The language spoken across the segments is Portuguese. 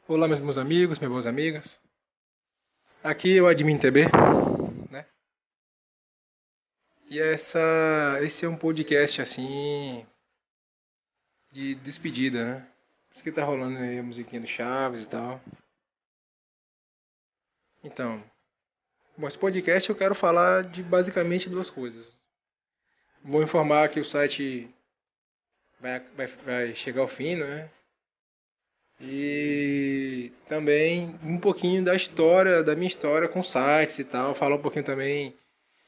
Olá, meus bons amigos, minhas boas amigas. Aqui é o Admin TB, né? E esse é um podcast assim de despedida, né? Isso que tá rolando aí a musiquinha do Chaves e tal. Então, bom, esse podcast eu quero falar de basicamente duas coisas. Vou informar que o site vai chegar ao fim, né? E também um pouquinho da história, da minha história com sites e tal. Falar um pouquinho também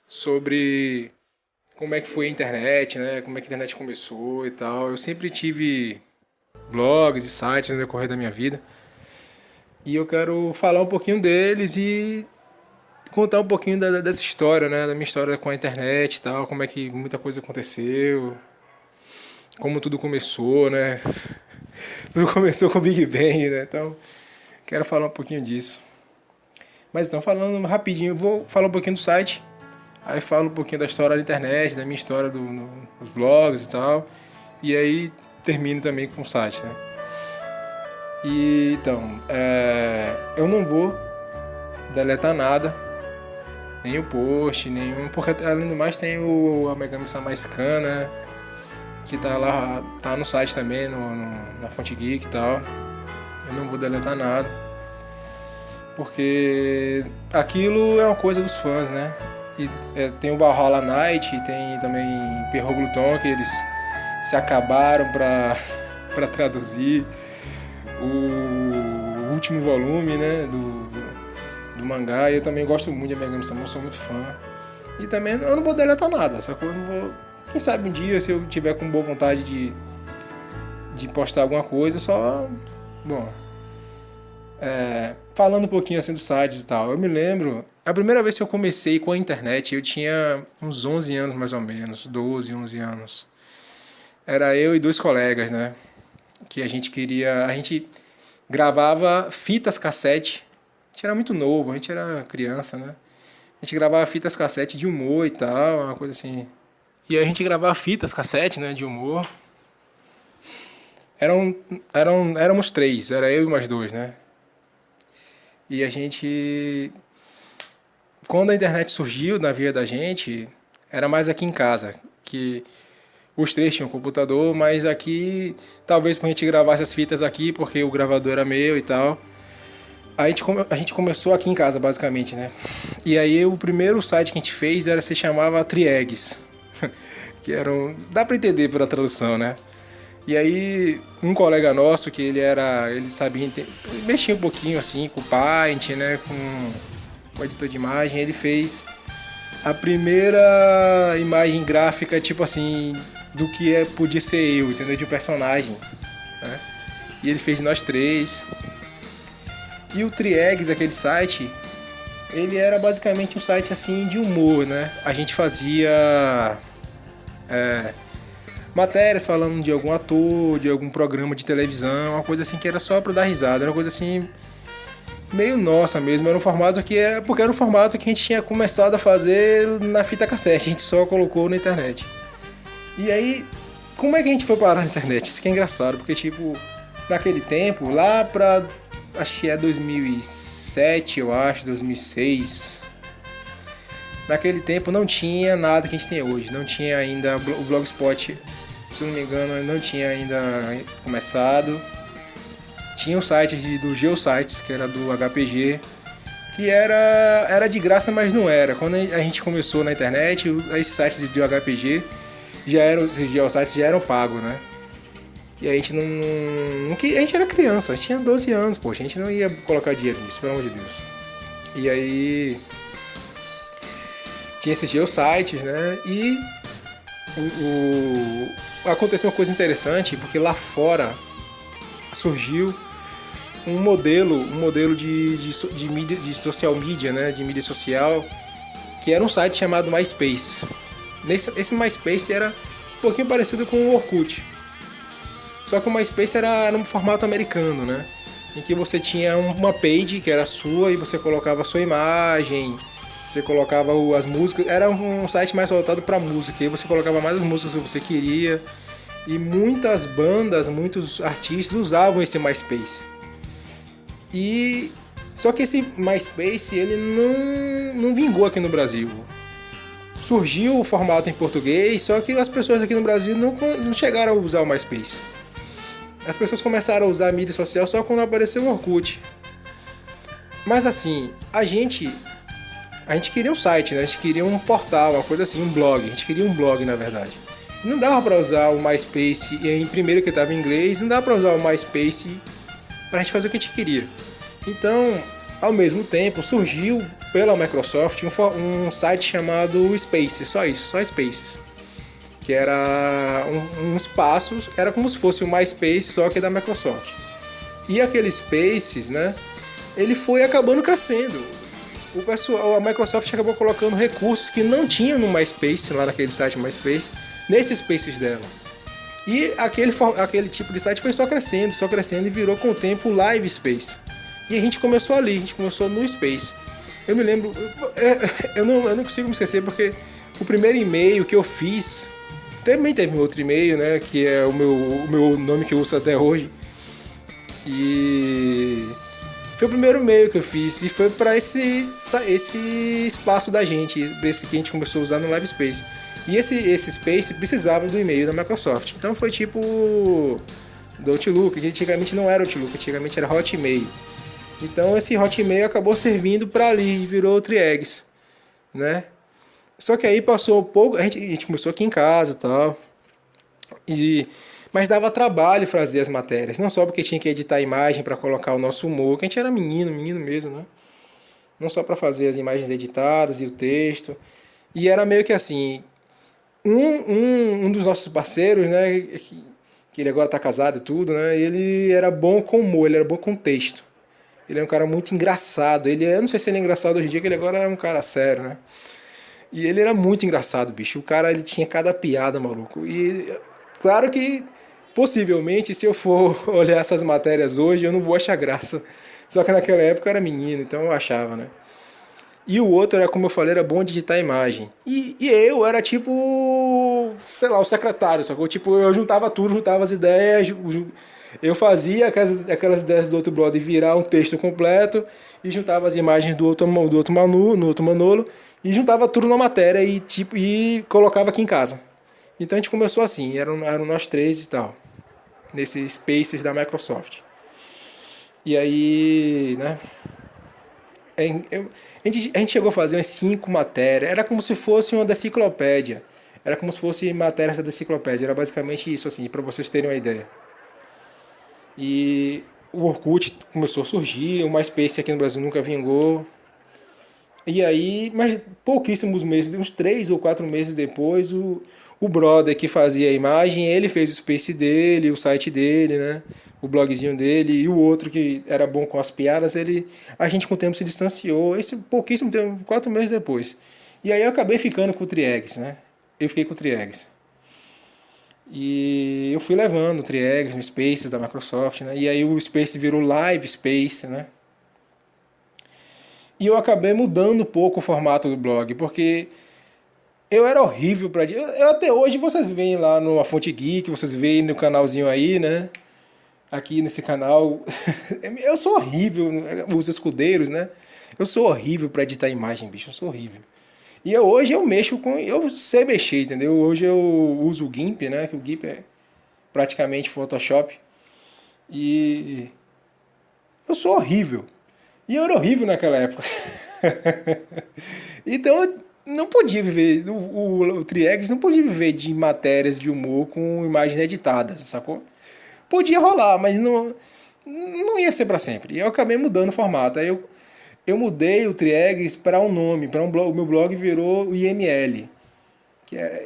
sobre como é que foi a internet, né? Como é que a internet começou e tal. Eu sempre tive blogs e sites no decorrer da minha vida. E eu quero falar um pouquinho deles e contar um pouquinho dessa história, né? Da minha história com a internet e tal, como é que muita coisa aconteceu, como tudo começou, né? Tudo começou com o Big Bang, né? Então, quero falar um pouquinho disso. Mas então, falando rapidinho, vou falar um pouquinho do site. Aí falo um pouquinho da história da internet, da minha história dos blogs e tal. E aí termino também com o site, né? E então, eu não vou deletar nada, nem o post, nenhum, porque além do mais tem a Mega Missa Mais Cana, que tá lá, tá no site também, na Fonte Geek e tal. Eu não vou deletar nada, porque aquilo é uma coisa dos fãs, né? E tem o Valhalla Night, tem também Perro Gluton, que eles se acabaram pra, pra traduzir o último volume, né, do mangá. E eu também gosto muito de Megami Sama, sou muito fã. E também eu não vou deletar nada, sacou? Eu não vou. Quem sabe um dia, se eu tiver com boa vontade de postar alguma coisa, só. Bom, falando um pouquinho assim dos sites e tal, eu me lembro. A primeira vez que eu comecei com a internet, eu tinha uns 11 anos mais ou menos, 12, 11 anos. Era eu e dois colegas, né? Que a gente queria. A gente gravava fitas cassete. A gente era muito novo, a gente era criança, né? A gente gravava fitas cassete de humor e tal, uma coisa assim. E aí a gente gravava fitas cassete, né, de humor. Éramos três, era eu e mais dois, né? E a gente. Quando a internet surgiu na vida da gente, era mais aqui em casa. Que os três tinham computador, mas aqui, talvez a gente gravasse as fitas aqui, porque o gravador era meu e tal. A gente começou aqui em casa, basicamente, né? E aí o primeiro site que a gente fez se chamava Triegs. Que era um, dá pra entender pela tradução, né? E aí um colega nosso que ele sabia, mexia um pouquinho assim com o Paint, né? Com o editor de imagem, ele fez a primeira imagem gráfica, tipo assim, do que podia ser eu, entendeu? De um personagem, né? E ele fez de nós três. E o Triegs, aquele site, ele era basicamente um site assim de humor, né? A gente fazia matérias falando de algum ator, de algum programa de televisão, uma coisa assim que era só pra dar risada, era uma coisa assim meio nossa mesmo, era um formato que era porque era um formato que a gente tinha começado a fazer na fita cassete, a gente só colocou na internet. E aí, como é que a gente foi parar na internet? Isso que é engraçado, porque tipo, naquele tempo, lá pra acho que é 2007, eu acho, 2006. Naquele tempo não tinha nada que a gente tem hoje. Não tinha ainda o Blogspot, se eu não me engano, não tinha ainda começado. Tinha o site do Geosites, que era do HPG, que era de graça, mas não era. Quando a gente começou na internet, esses sites do HPG esses Geosites já eram pagos, né? E a gente a gente era criança, a gente tinha 12 anos, poxa, a gente não ia colocar dinheiro nisso, pelo amor de Deus. E aí tinha esses geosites, né? E aconteceu uma coisa interessante, porque lá fora surgiu um modelo de mídia, de social media, né? De mídia social, que era um site chamado MySpace. Esse MySpace era um pouquinho parecido com o Orkut. Só que o MySpace era um formato americano, né? Em que você tinha uma page que era sua e você colocava a sua imagem, você colocava as músicas. Era um site mais voltado para música. E você colocava mais as músicas que você queria. E muitas bandas, muitos artistas usavam esse MySpace. E só que esse MySpace ele não vingou aqui no Brasil. Surgiu o formato em português, só que as pessoas aqui no Brasil não chegaram a usar o MySpace. As pessoas começaram a usar a mídia social só quando apareceu o Orkut. Mas assim, a gente queria um site, né? A gente queria um portal, uma coisa assim, um blog. A gente queria um blog, na verdade. E não dava pra usar o MySpace em primeiro que estava em inglês, não dava pra usar o MySpace pra gente fazer o que a gente queria. Então, ao mesmo tempo, surgiu pela Microsoft um site chamado Spaces, só isso, só Spaces. Que era um espaço, era como se fosse o MySpace, só que da Microsoft. E aquele Spaces, né? Ele foi acabando crescendo. O pessoal, a Microsoft acabou colocando recursos que não tinha no MySpace, lá naquele site MySpace, nesses Spaces dela. E aquele tipo de site foi só crescendo e virou com o tempo Live Space. E a gente começou ali, a gente começou no Space. Eu me lembro, eu não consigo me esquecer porque o primeiro e-mail que eu fiz, também teve um outro e-mail, né, que é o meu nome que eu uso até hoje. E foi o primeiro e-mail que eu fiz e foi para esse espaço da gente, esse que a gente começou a usar no Live Space. E esse Space precisava do e-mail da Microsoft. Então foi tipo do Outlook, que antigamente não era Outlook, antigamente era Hotmail. Então esse Hotmail acabou servindo para ali e virou o Triegs, né? Só que aí passou um pouco, a gente começou aqui em casa e tal. Mas dava trabalho fazer as matérias, não só porque tinha que editar a imagem para colocar o nosso humor, que a gente era menino mesmo, né? Não só para fazer as imagens editadas e o texto. E era meio que assim, um dos nossos parceiros, né, que ele agora tá casado e tudo, né, ele era bom com humor, ele era bom com texto. Ele é um cara muito engraçado. Eu não sei se ele é engraçado hoje em dia, que ele agora é um cara sério, né? E ele era muito engraçado, bicho. O cara, ele tinha cada piada, maluco. E claro que, possivelmente, se eu for olhar essas matérias hoje, eu não vou achar graça. Só que naquela época eu era menino, então eu achava, né? E o outro era, como eu falei, era bom de digitar imagem. E eu era tipo, sei lá, o secretário, sacou? Tipo, eu juntava tudo, juntava as ideias, eu fazia aquelas ideias do outro brother virar um texto completo e juntava as imagens no outro Manolo e juntava tudo na matéria e colocava aqui em casa. Então a gente começou assim, eram nós três e tal, nesses Spaces da Microsoft. E aí, né? A gente chegou a fazer umas 5 matérias. Era como se fosse uma deciclopédia. Era como se fosse matérias da deciclopédia. Era basicamente isso, assim, para vocês terem uma ideia. E o Orkut começou a surgir, o MySpace aqui no Brasil nunca vingou. E aí, mas pouquíssimos meses, uns 3 ou 4 meses depois, o brother que fazia a imagem, ele fez o Space dele, o site dele, né? O blogzinho dele, e o outro que era bom com as piadas, a gente com o tempo se distanciou, esse pouquíssimo tempo, 4 meses depois. E aí eu acabei ficando com o Triegs, né? Eu fiquei com o Triegs. E eu fui levando o Triegs no Spaces da Microsoft, né? E aí o Space virou Live Space, né? E eu acabei mudando um pouco o formato do blog, porque eu era horrível pra. Eu até hoje vocês veem lá no A Fonte Geek, vocês veem no canalzinho aí, né? Aqui nesse canal. Eu sou horrível, os escudeiros, né? Eu sou horrível pra editar imagem, bicho, eu sou horrível. Hoje eu mexo com. Eu sei mexer, entendeu? Hoje eu uso o GIMP, né? Que o GIMP é praticamente Photoshop. E eu sou horrível. E eu era horrível naquela época. Então eu não podia viver, o Triegs não podia viver de matérias de humor com imagens editadas, sacou? Podia rolar, mas não ia ser para sempre. E eu acabei mudando o formato. Aí eu mudei o Triegs para um nome, para um blog, o meu blog virou o IML.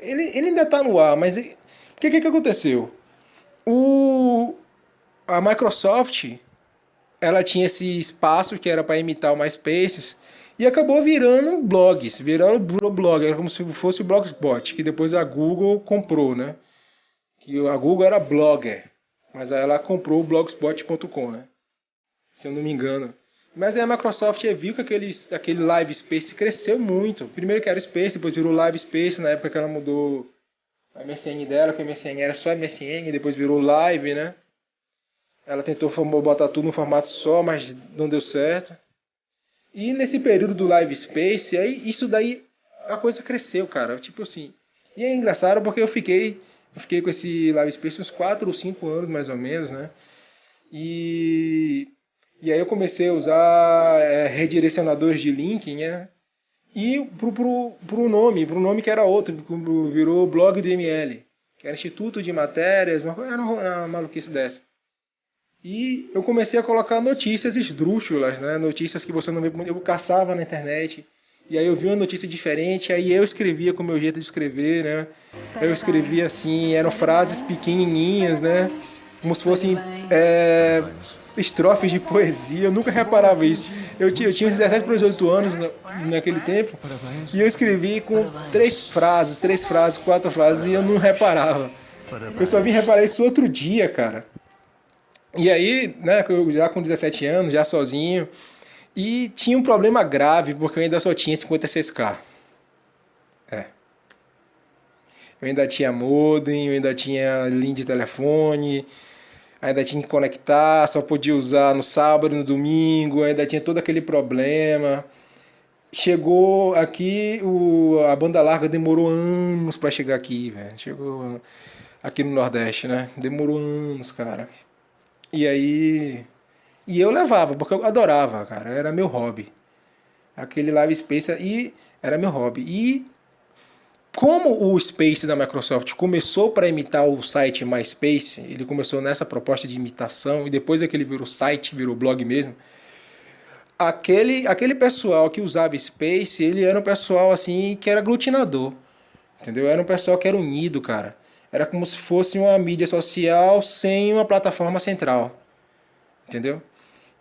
Ele ainda está no ar, mas o que aconteceu? O, a Microsoft ela tinha esse espaço que era para imitar o MySpaces e acabou virando blogs, virou blog, era como se fosse o Blogspot, que depois a Google comprou, né? Que a Google era Blogger, mas aí ela comprou o blogspot.com, né? Se eu não me engano. Mas aí a Microsoft viu que aquele Live Space cresceu muito. Primeiro que era Space, depois virou Live Space, na época que ela mudou a MSN dela, que a MSN era só MSN, depois virou Live, né? Ela tentou botar tudo num formato só, mas não deu certo. E nesse período do Live Space, aí isso daí a coisa cresceu, cara. Tipo assim. E é engraçado porque eu fiquei com esse Live Space uns 4 ou 5 anos mais ou menos, né? E e aí eu comecei a usar redirecionadores de link, né? E pro nome que era outro, virou blog do ML, que era Instituto de Matérias, era uma maluquice dessa. E eu comecei a colocar notícias esdrúxulas, né? Notícias que você não vê, eu caçava na internet. E aí eu vi uma notícia diferente, aí eu escrevia com o meu jeito de escrever, né? Eu escrevia assim, eram frases pequenininhas, né? Como se fossem estrofes de poesia. Eu nunca reparava isso. Eu tinha 17 para 18 anos naquele tempo, e eu escrevi com três frases, quatro frases, e eu não reparava. Eu só vim reparar isso outro dia, cara. E aí, né, eu já com 17 anos, já sozinho, e tinha um problema grave, porque eu ainda só tinha 56K. É. Eu ainda tinha modem, eu ainda tinha linha de telefone, ainda tinha que conectar, só podia usar no sábado, no domingo, ainda tinha todo aquele problema. Chegou aqui, a banda larga demorou anos pra chegar aqui, velho. Chegou aqui no Nordeste, né? Demorou anos, cara. E aí. E eu levava, porque eu adorava, cara. Era meu hobby. Aquele Live Space e era meu hobby. E como o Space da Microsoft começou para imitar o site MySpace, ele começou nessa proposta de imitação e depois é que ele virou site, virou blog mesmo. Aquele pessoal que usava Space, ele era um pessoal assim que era aglutinador, entendeu? Era um pessoal que era unido, cara. Era como se fosse uma mídia social sem uma plataforma central, entendeu?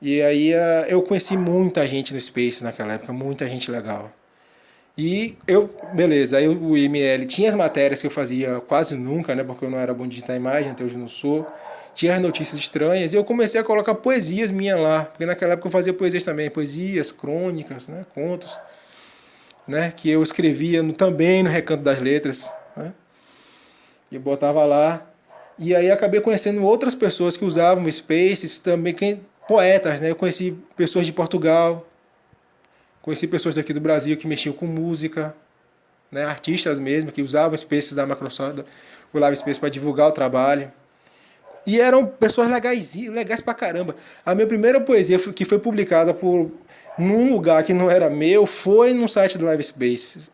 E aí eu conheci muita gente no Space naquela época, muita gente legal. E beleza, aí o IML tinha as matérias que eu fazia quase nunca, né? Porque eu não era bom de digitar imagem, até hoje não sou. Tinha as notícias estranhas e eu comecei a colocar poesias minhas lá. Porque naquela época eu fazia poesias também, poesias, crônicas, né? Contos, né? Que eu escrevia também no Recanto das Letras, né? E eu botava lá. E aí acabei conhecendo outras pessoas que usavam Spaces, também poetas, né? Eu conheci pessoas de Portugal, conheci pessoas daqui do Brasil que mexiam com música, né, artistas mesmo, que usavam Spaces da Microsoft, o Live Space para divulgar o trabalho. E eram pessoas legais pra caramba. A minha primeira poesia que foi publicada num lugar que não era meu foi no site do Live Space.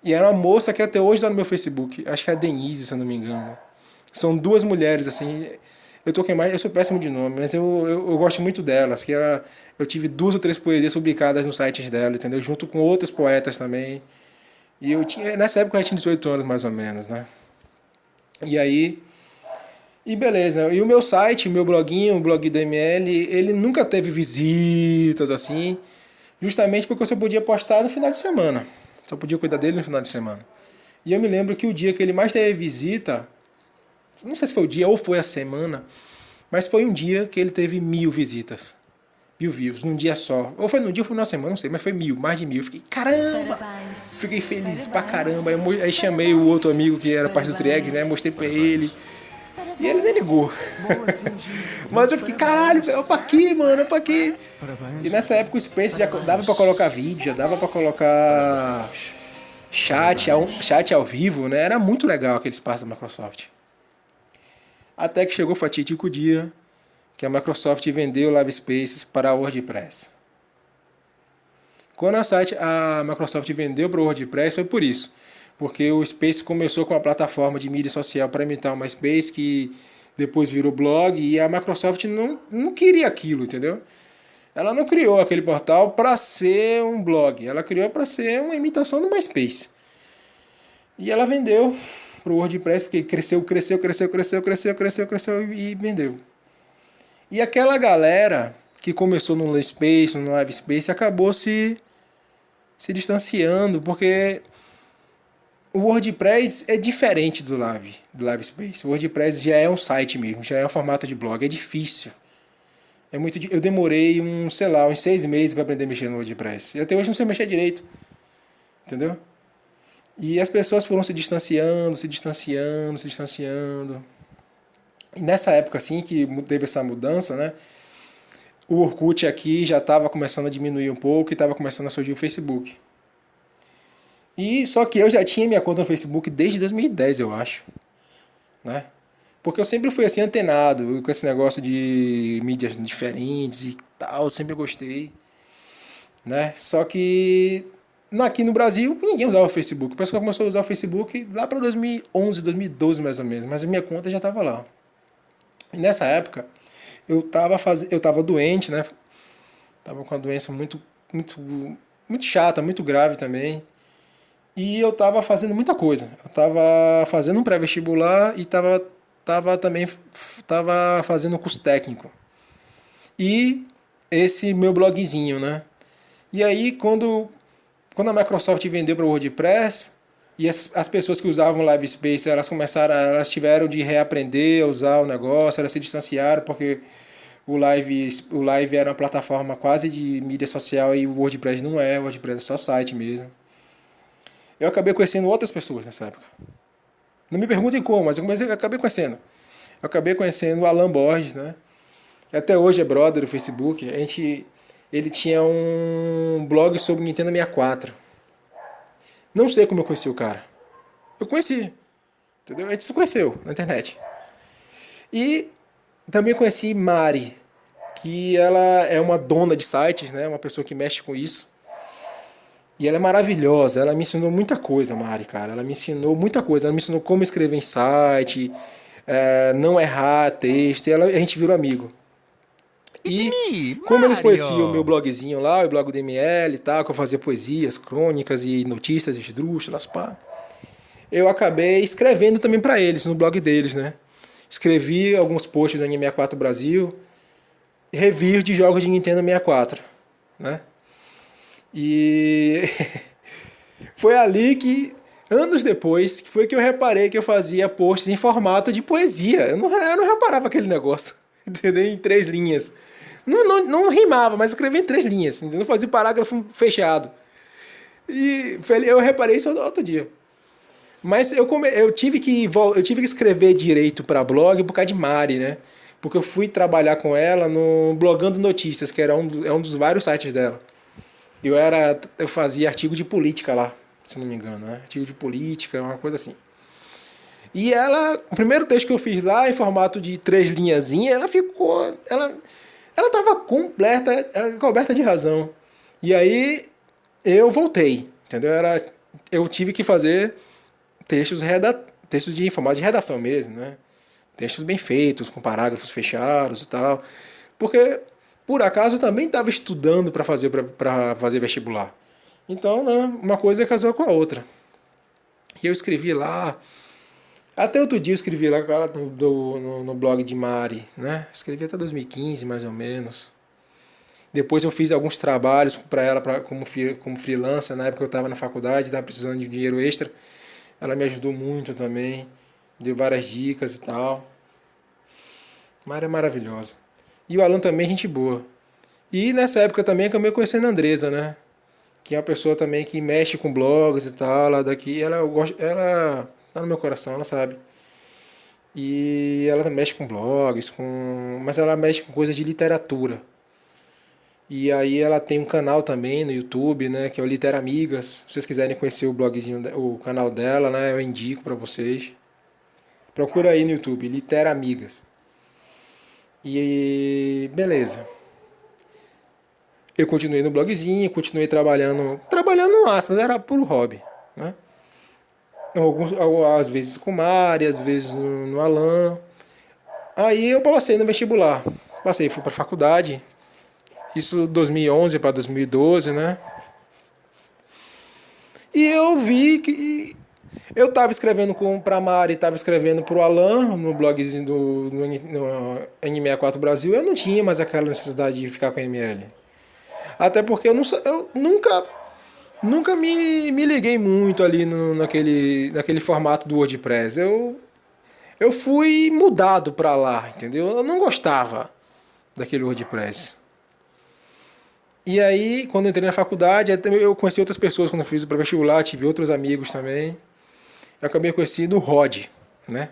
E era uma moça que até hoje está no meu Facebook. Acho que é a Denise, se eu não me engano. São duas mulheres, assim. Eu sou péssimo de nome, mas eu gosto muito delas. Eu tive 2 ou 3 poesias publicadas nos sites dela, entendeu? Junto com outros poetas também. E nessa época eu já tinha 18 anos mais ou menos, né? E aí, e beleza. E o meu site, o meu bloguinho, o blog do ML, ele nunca teve visitas assim, justamente porque eu só podia postar no final de semana. Só podia cuidar dele no final de semana. E eu me lembro que o dia que ele mais teve visita, não sei se foi o dia ou foi a semana, mas foi um dia que ele teve 1.000 visitas. 1.000 views, num dia só. Ou foi num dia ou foi numa semana, não sei, mas foi 1.000, mais de 1.000. Eu fiquei, caramba! Fiquei feliz pra caramba. Aí chamei o outro amigo que era parte do Triegs, né? Mostrei pra ele. E ele nem ligou. Mas eu fiquei, caralho, é pra aqui, mano, é pra aqui. E nessa época o Space já dava pra colocar vídeo, já dava pra colocar chat ao vivo, né? Era muito legal aquele espaço da Microsoft. Até que chegou o fatídico dia que a Microsoft vendeu o Live Spaces para a WordPress. Quando a Microsoft vendeu para o WordPress foi por isso. Porque o Space começou com uma plataforma de mídia social para imitar o MySpace, que depois virou blog, e a Microsoft não queria aquilo, entendeu? Ela não criou aquele portal para ser um blog, ela criou para ser uma imitação do MySpace. E ela vendeu para o WordPress, porque cresceu e vendeu. E aquela galera que começou no Space, no Live Space, acabou se distanciando, porque o WordPress é diferente do Live Space. O WordPress já é um site mesmo, já é um formato de blog, é difícil. Eu demorei sei lá, uns 6 meses para aprender a mexer no WordPress. E até hoje não sei mexer direito, entendeu? E as pessoas foram se distanciando, se distanciando, se distanciando. E nessa época, assim, que teve essa mudança, né? O Orkut aqui já estava começando a diminuir um pouco e estava começando a surgir o Facebook. E só que eu já tinha minha conta no Facebook desde 2010, eu acho, né? Porque eu sempre fui assim antenado com esse negócio de mídias diferentes e tal, sempre gostei, né? Só que aqui no Brasil ninguém usava o Facebook. O pessoal começou a usar o Facebook lá para 2011, 2012 mais ou menos, mas a minha conta já estava lá. E nessa época eu tava doente, né? Tava com uma doença muito muito chata, muito grave também. E eu tava fazendo muita coisa. Eu tava fazendo um pré-vestibular e tava também tava fazendo um curso técnico. E esse meu blogzinho, né? E aí quando a Microsoft vendeu para o WordPress e as pessoas que usavam o Live Space, elas tiveram de reaprender a usar o negócio, elas se distanciaram porque o Live era uma plataforma quase de mídia social e o WordPress não é, o WordPress é só site mesmo. Eu acabei conhecendo outras pessoas nessa época. Não me perguntem como, mas eu acabei conhecendo. Eu acabei conhecendo o Alan Borges, né? Que até hoje é brother do Facebook. Ele tinha um blog sobre Nintendo 64. Não sei como eu conheci o cara. Eu conheci, entendeu? A gente se conheceu na internet. E também conheci Mari, que ela é uma dona de sites, né? Uma pessoa que mexe com isso. E ela é maravilhosa, ela me ensinou muita coisa, Mari, cara. Ela me ensinou muita coisa. Ela me ensinou como escrever em site, não errar texto, a gente virou amigo. It's E me, como eles conheciam o meu Mario! blogzinho lá, o blog do ML e tal, que eu fazia poesias, crônicas e notícias esdrúxulas, pá, eu acabei escrevendo também para eles, no blog deles, né? Escrevi alguns posts do N64 Brasil, reviews de jogos de Nintendo 64, né? E foi ali que, anos depois, que foi que eu reparei que eu fazia posts em formato de poesia. Eu não reparava aquele negócio, entendeu? Em 3 linhas. Não rimava, mas escrevia em 3 linhas, entendeu? Eu fazia o parágrafo fechado. E eu reparei isso outro dia. Mas eu tive que escrever direito para blog por causa de Mari, né? Porque eu fui trabalhar com ela no Blogando Notícias, que é um dos vários sites dela. Eu fazia artigo de política lá, se não me engano, né? Artigo de política, uma coisa assim. E o primeiro texto que eu fiz lá, em formato de 3 linhazinhas, ela tava coberta de razão. E aí eu voltei, entendeu? Eu tive que fazer textos de formato de redação mesmo, né? Textos bem feitos, com parágrafos fechados e tal. Porque, por acaso, eu também estava estudando para fazer vestibular. Então, né, uma coisa casou com a outra. E eu escrevi lá. Até outro dia eu escrevi lá no blog de Mari, né? Escrevi até 2015, mais ou menos. Depois eu fiz alguns trabalhos para ela como freelancer. Na época eu estava na faculdade, estava precisando de dinheiro extra. Ela me ajudou muito também. Deu várias dicas e tal. Mari é maravilhosa. E o Alan também, gente boa. E nessa época também acabei conhecendo a Andresa, né? Que é uma pessoa também que mexe com blogs e tal, lá daqui. Ela tá no meu coração, ela sabe. E ela mexe com blogs, mas ela mexe com coisas de literatura. E aí ela tem um canal também no YouTube, né, que é o Literamigas. Se vocês quiserem conhecer o blogzinho, o canal dela, né, eu indico pra vocês. Procura aí no YouTube, Literamigas. E beleza. Eu continuei no blogzinho, continuei trabalhando no aspas, era puro hobby, né? Às vezes com Mari, às vezes no Alan. Aí eu passei no vestibular. Passei, fui para faculdade. Isso 2011 para 2012, né? E eu vi que eu estava escrevendo para Mari, estava escrevendo para o Alan no blogzinho no N64 Brasil. Eu não tinha mais aquela necessidade de ficar com a ML. Até porque eu nunca me liguei muito ali naquele formato do WordPress. Eu fui mudado para lá, entendeu? Eu não gostava daquele WordPress. E aí, quando eu entrei na faculdade, eu conheci outras pessoas quando eu fiz o pré-vestibular, tive outros amigos também. Eu acabei conhecendo o Rod, né?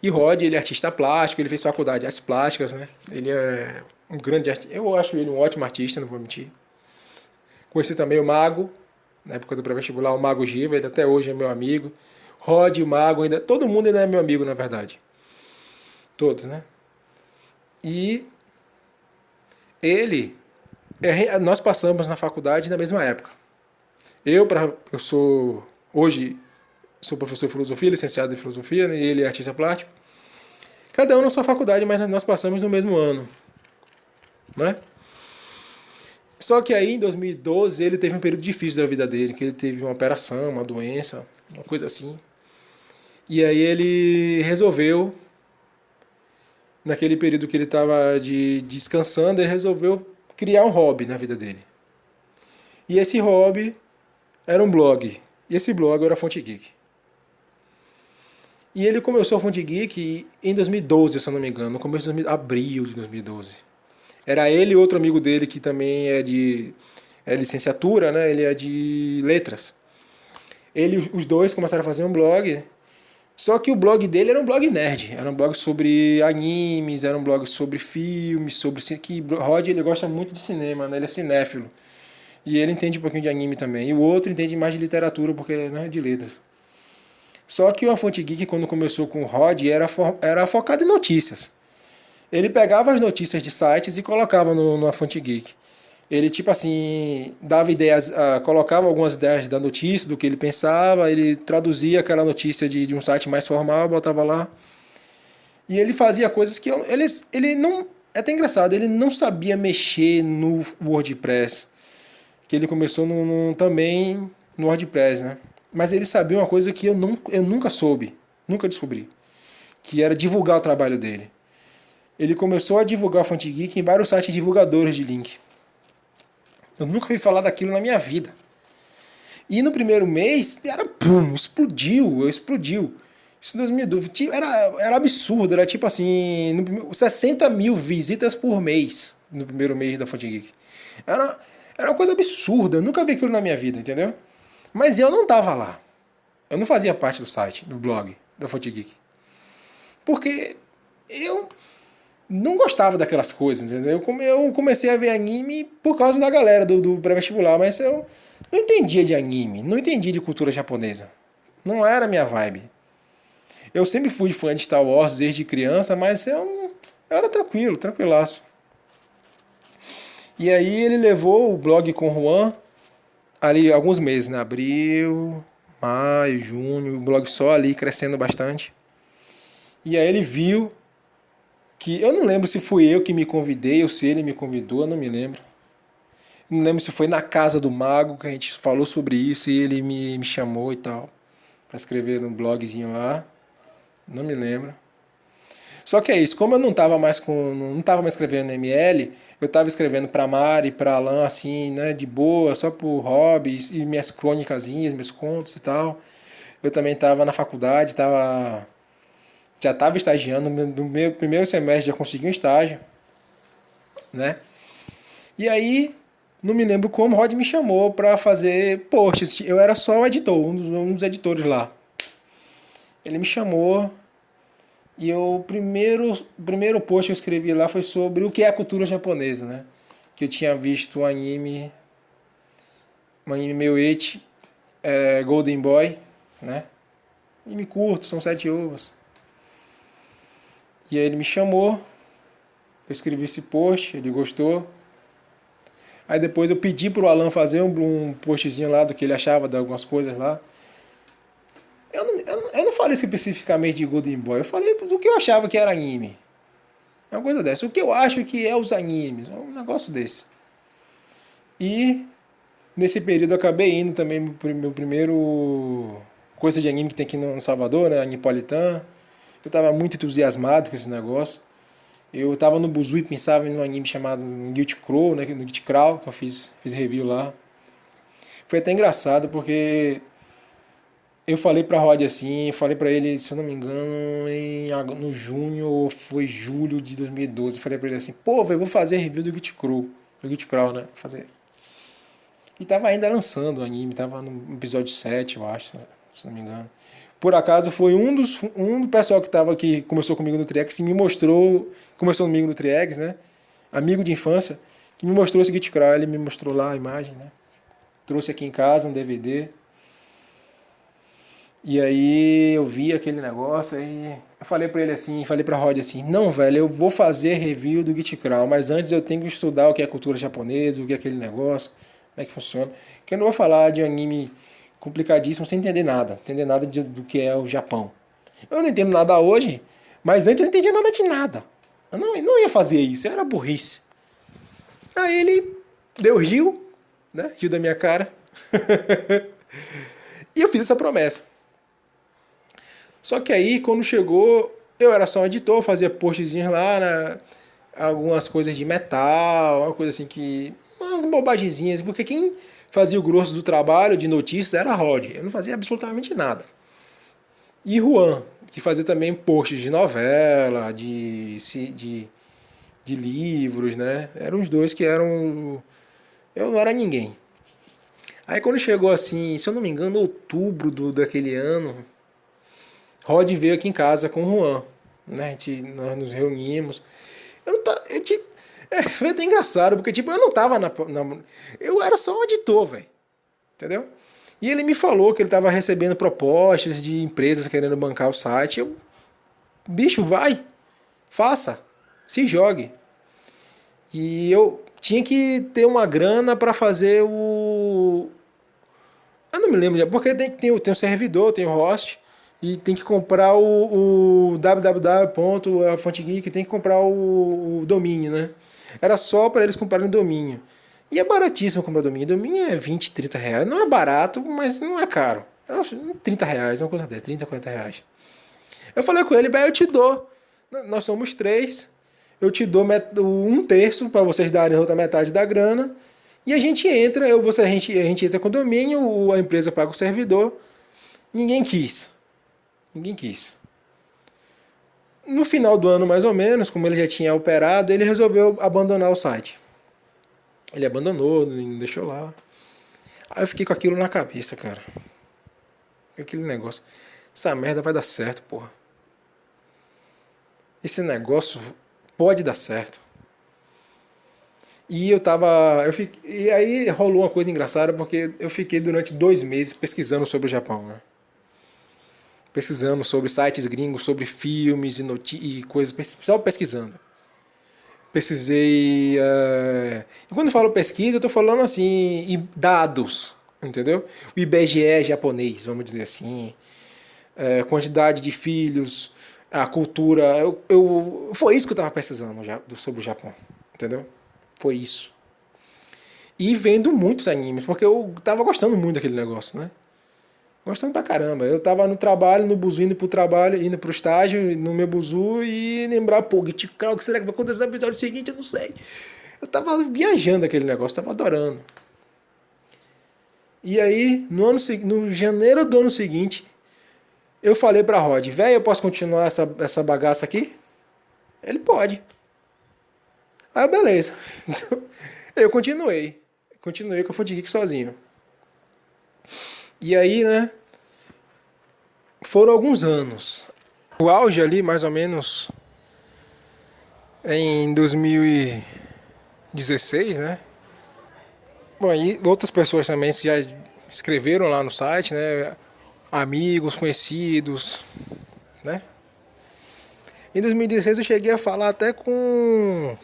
E Rod, ele é artista plástico, ele fez faculdade de artes plásticas, né? Ele é um grande artista. Eu acho ele um ótimo artista, não vou mentir. Conheci também o Mago, na época do pré-vestibular, o Mago Giva, ele até hoje é meu amigo. Rod, o Mago, ainda, todo mundo ainda é meu amigo, na verdade. Todos, né? E ele, nós passamos na faculdade na mesma época. Eu sou, hoje, sou professor de filosofia, licenciado em filosofia, né, e ele é artista plástico. Cada um na sua faculdade, mas nós passamos no mesmo ano, né? Só que aí, em 2012, ele teve um período difícil da vida dele, que ele teve uma operação, uma doença, uma coisa assim. E aí ele resolveu, naquele período que ele estava descansando, ele resolveu criar um hobby na vida dele. E esse hobby era um blog. E esse blog era a Fonte Geek. E ele começou a Fonte Geek em 2012, se eu não me engano, no começo de abril de 2012. Era ele e outro amigo dele que também é licenciatura, né? Ele é de letras. Os dois começaram a fazer um blog. Só que o blog dele era um blog nerd. Era um blog sobre animes, era um blog sobre filmes, que Rod, ele gosta muito de cinema, né? Ele é cinéfilo. E ele entende um pouquinho de anime também. E o outro entende mais de literatura, porque né, de letras. Só que o A Fonte Geek, quando começou com o Rod, era focado em notícias. Ele pegava as notícias de sites e colocava no A Fonte Geek. Ele, tipo assim, dava ideias, colocava algumas ideias da notícia, do que ele pensava, ele traduzia aquela notícia de um site mais formal, botava lá. E ele fazia coisas que ele não. É até engraçado, ele não sabia mexer no WordPress. Que ele começou também no WordPress, né? Mas ele sabia uma coisa que eu nunca soube, nunca descobri, que era divulgar o trabalho dele. Ele começou a divulgar a Fonte Geek em vários sites divulgadores de link. Eu nunca ouvi falar daquilo na minha vida. E no primeiro mês, explodiu. Isso em 2012, era absurdo, era tipo assim, 60 mil visitas por mês, no primeiro mês da Fonte Geek. Era, era uma coisa absurda, eu nunca vi aquilo na minha vida, entendeu? Mas eu não tava lá. Eu não fazia parte do site, do blog, da Fonte Geek. Porque eu não gostava daquelas coisas, entendeu? Eu comecei a ver anime por causa da galera do pré-vestibular, mas eu não entendia de anime, não entendia de cultura japonesa. Não era a minha vibe. Eu sempre fui fã de Star Wars desde criança, mas eu era tranquilo, tranquilaço. E aí ele levou o blog com o Juan ali alguns meses, né? Abril, maio, junho, o blog só ali crescendo bastante. E aí ele viu que eu não lembro se fui eu que me convidei ou se ele me convidou, eu não me lembro. Não lembro se foi na casa do Mago que a gente falou sobre isso e ele me chamou e tal, para escrever no blogzinho lá. Não me lembro. Só que é isso, como eu não tava mais escrevendo no ML, eu tava escrevendo pra Mari, pra Alan, assim, né, de boa, só por hobbies e minhas crônicazinhas, meus contos e tal. Eu também tava na faculdade, já tava estagiando, no meu primeiro semestre já consegui um estágio, né? E aí, não me lembro como o Rod me chamou pra fazer posts. Eu era só o editor, um dos editores lá. Ele me chamou. E o primeiro post que eu escrevi lá foi sobre o que é a cultura japonesa, né? Que eu tinha visto um anime meu eti, Golden Boy, né? E me curto, são 7 ovos. E aí ele me chamou, eu escrevi esse post, ele gostou. Aí depois eu pedi pro Alan fazer um postzinho lá do que ele achava de algumas coisas lá. Eu não falei especificamente de Golden Boy, eu falei do que eu achava que era anime. É uma coisa dessa. O que eu acho que é os animes. É um negócio desse. E nesse período eu acabei indo também pro meu primeiro coisa de anime que tem aqui no Salvador, né? Anipolitan. Eu tava muito entusiasmado com esse negócio. Eu tava no Buzu e pensava em um anime chamado Guilty Crow, né? No Guilty Crow, que eu fiz review lá. Foi até engraçado porque eu falei pra Rod assim, falei pra ele, se eu não me engano, no junho ou foi julho de 2012. Eu falei pra ele assim, pô, velho, vou fazer review do Guilty Crow. Do Guilty Crow, né? Fazer. E tava ainda lançando o anime, tava no episódio 7, eu acho, se não me engano. Por acaso foi um do pessoal que estava aqui, começou comigo no Triex, que me mostrou, começou comigo no Triex, né? Amigo de infância, que me mostrou esse GitCrawl, ele me mostrou lá a imagem, né? Trouxe aqui em casa um DVD. E aí eu vi aquele negócio e eu falei pra ele assim, falei pra Rod assim, não, velho, eu vou fazer review do GitCrawl, mas antes eu tenho que estudar o que é cultura japonesa, o que é aquele negócio, como é que funciona. Porque eu não vou falar de anime complicadíssimo sem entender nada do que é o Japão. Eu não entendo nada hoje, mas antes eu não entendia nada de nada. Eu não ia fazer isso, era burrice. Aí ele deu rio, né? Riu da minha cara. E eu fiz essa promessa. Só que aí, quando chegou, eu era só um editor, fazia postzinhos lá, né, algumas coisas de metal, uma coisa assim que. Umas bobagemzinhas, porque quem fazia o grosso do trabalho de notícias era a Rod. Eu não fazia absolutamente nada. E Juan, que fazia também posts de novela, de livros, né? Eram os dois que eram. Eu não era ninguém. Aí quando chegou assim, se eu não me engano, outubro daquele ano, Rod veio aqui em casa com o Juan. Né? Nós nos reunimos. Eu não tá, eu, tipo, foi até engraçado, porque tipo, eu não tava eu era só um editor, velho. Entendeu? E ele me falou que ele tava recebendo propostas de empresas querendo bancar o site. Eu, bicho, vai, faça, se jogue. E eu tinha que ter uma grana para fazer o. Eu não me lembro, porque tem o servidor, tem o host. E tem que comprar o www.fontegeek, tem que comprar o domínio, né? Era só para eles comprarem o domínio. E é baratíssimo comprar domínio. Domínio é 20, 30 reais. Não é barato, mas não é caro. É uns 30 reais, uma coisa dessa, 30, 40 reais. Eu falei com ele, velho, eu te dou. Nós somos três. Eu te dou um terço para vocês darem a outra metade da grana. E a gente entra, a gente entra com o domínio, a empresa paga o servidor. Ninguém quis. Ninguém quis. No final do ano, mais ou menos, como ele já tinha operado, ele resolveu abandonar o site. Ele abandonou, não deixou lá. Aí eu fiquei com aquilo na cabeça, cara. Aquele negócio. Essa merda vai dar certo, porra. Esse negócio pode dar certo. E eu tava. E aí rolou uma coisa engraçada, porque eu fiquei durante 2 meses pesquisando sobre o Japão, né? Pesquisando sobre sites gringos, sobre filmes e coisas, só pesquisando. Pesquisei. E quando eu falo pesquisa, eu estou falando assim, dados, entendeu? O IBGE é japonês, vamos dizer assim. Quantidade de filhos, a cultura. Foi isso que eu estava pesquisando sobre o Japão, entendeu? Foi isso. E vendo muitos animes, porque eu tava gostando muito daquele negócio, né? Gostando pra caramba. Eu tava no trabalho, no buzu, indo pro trabalho, indo pro estágio, no meu buzu e lembrar, pô, o que será que vai acontecer no episódio seguinte? Eu não sei. Eu tava viajando aquele negócio, tava adorando. E aí, no janeiro do ano seguinte, eu falei pra Rod, velho, eu posso continuar essa bagaça aqui? Ele pode. Aí, beleza. Então, eu continuei. Continuei com a Fonte Geek sozinho. E aí, né? Foram alguns anos. O auge ali, mais ou menos, em 2016, né? Bom, aí outras pessoas também já escreveram lá no site, né? Amigos, conhecidos, né? Em 2016 eu cheguei a falar até com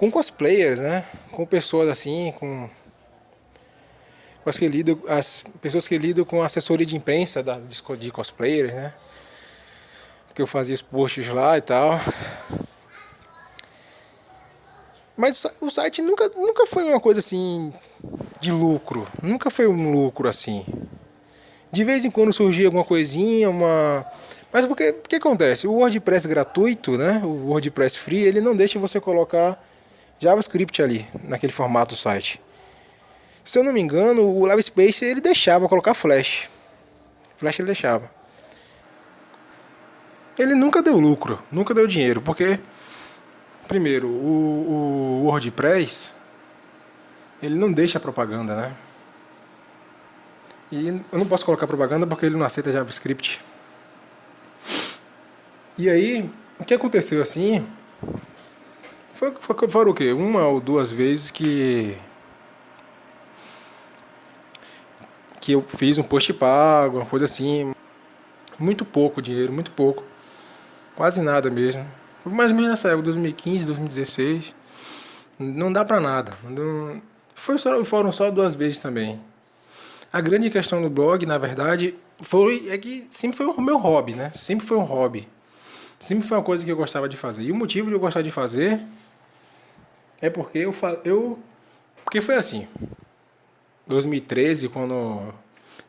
cosplayers, né? Com pessoas assim, as pessoas que lidam com assessoria de imprensa de cosplayers, né? Porque eu fazia os posts lá e tal. Mas o site nunca foi uma coisa assim de lucro. Nunca foi um lucro assim. De vez em quando surgia alguma coisinha, Mas porque o que acontece? O WordPress gratuito, né? O WordPress free, ele não deixa você colocar JavaScript ali, naquele formato do site. Se eu não me engano, o Livespace ele deixava colocar Flash. Flash ele deixava. Ele nunca deu lucro, nunca deu dinheiro, porque primeiro, o WordPress ele não deixa propaganda, né? E eu não posso colocar propaganda porque ele não aceita JavaScript. E aí, o que aconteceu assim, foram o quê? Uma ou duas vezes que eu fiz um post pago, uma coisa assim. Muito pouco dinheiro, muito pouco. Quase nada mesmo. Foi mais ou menos nessa época, 2015, 2016. Não dá pra nada. Foram só duas vezes também. A grande questão do blog, na verdade, é que sempre foi o meu hobby, né? Sempre foi um hobby. Sempre foi uma coisa que eu gostava de fazer. E o motivo de eu gostar de fazer é porque porque foi assim. 2013, quando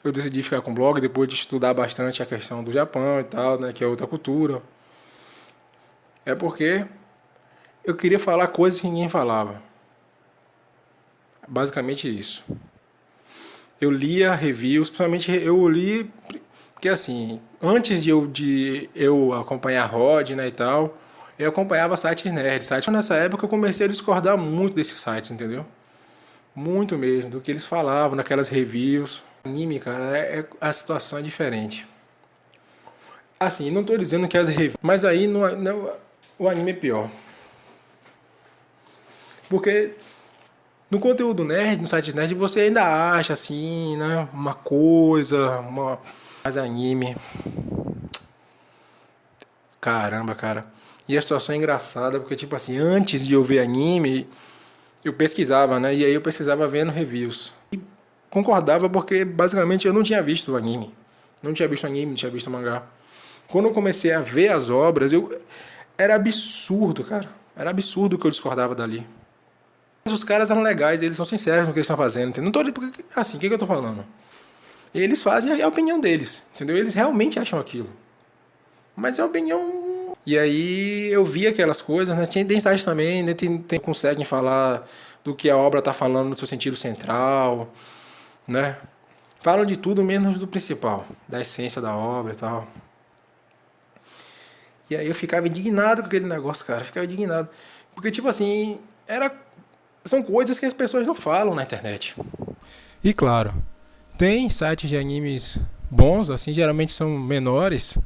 eu decidi ficar com blog, depois de estudar bastante a questão do Japão e tal, né, que é outra cultura. É porque eu queria falar coisas que ninguém falava. Basicamente isso. Eu lia reviews, principalmente eu li porque assim, antes de eu acompanhar Rod, né, e tal, eu acompanhava sites nerds, sites. Nessa época eu comecei a discordar muito desses sites, entendeu? Muito mesmo, do que eles falavam naquelas reviews. Anime, cara, a situação é diferente. Assim, não tô dizendo que as reviews, mas aí o anime é pior. Porque no conteúdo nerd, no site nerd, você ainda acha assim, né, uma coisa, mais anime. Caramba, cara. E a situação é engraçada, porque, tipo assim, antes de eu ver anime, eu pesquisava, né? E aí eu pesquisava vendo reviews. E concordava porque, basicamente, eu não tinha visto o anime. Não tinha visto anime, não tinha visto mangá. Quando eu comecei a ver as obras, era absurdo, cara. Era absurdo o que eu discordava dali. Mas os caras eram legais, eles são sinceros no que eles estão fazendo. Entendeu? Não tô ali porque, assim, o que eu tô falando? Eles fazem a opinião deles, entendeu? Eles realmente acham aquilo. Mas é a opinião. E aí eu vi aquelas coisas, né? Tem sites também, né? Conseguem falar do que a obra está falando no seu sentido central, né? Falam de tudo menos do principal, da essência da obra e tal. E aí eu ficava indignado com aquele negócio, cara. Ficava indignado. Porque, tipo assim, são coisas que as pessoas não falam na internet. E claro, tem sites de animes bons, assim, geralmente são menores,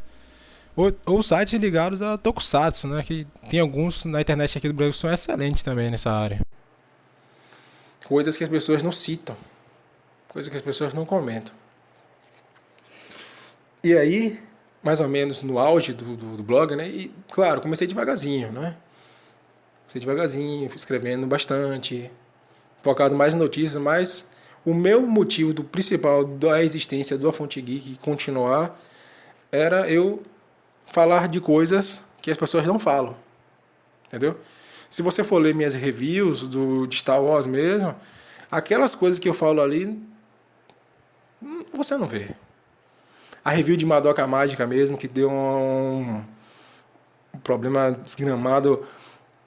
ou sites ligados a Tokusatsu, né? Que tem alguns na internet aqui do Brasil que são excelentes também nessa área. Coisas que as pessoas não citam. Coisas que as pessoas não comentam. E aí, mais ou menos no auge do blog, né? E, claro, comecei devagarzinho, né? Comecei devagarzinho, fui escrevendo bastante, focado mais em notícias, mas o meu motivo do principal da existência do A Fonte Geek continuar era eu falar de coisas que as pessoas não falam, entendeu? Se você for ler minhas reviews de Star Wars mesmo, aquelas coisas que eu falo ali, você não vê. A review de Madoka Mágica mesmo, que deu um problema desgramado,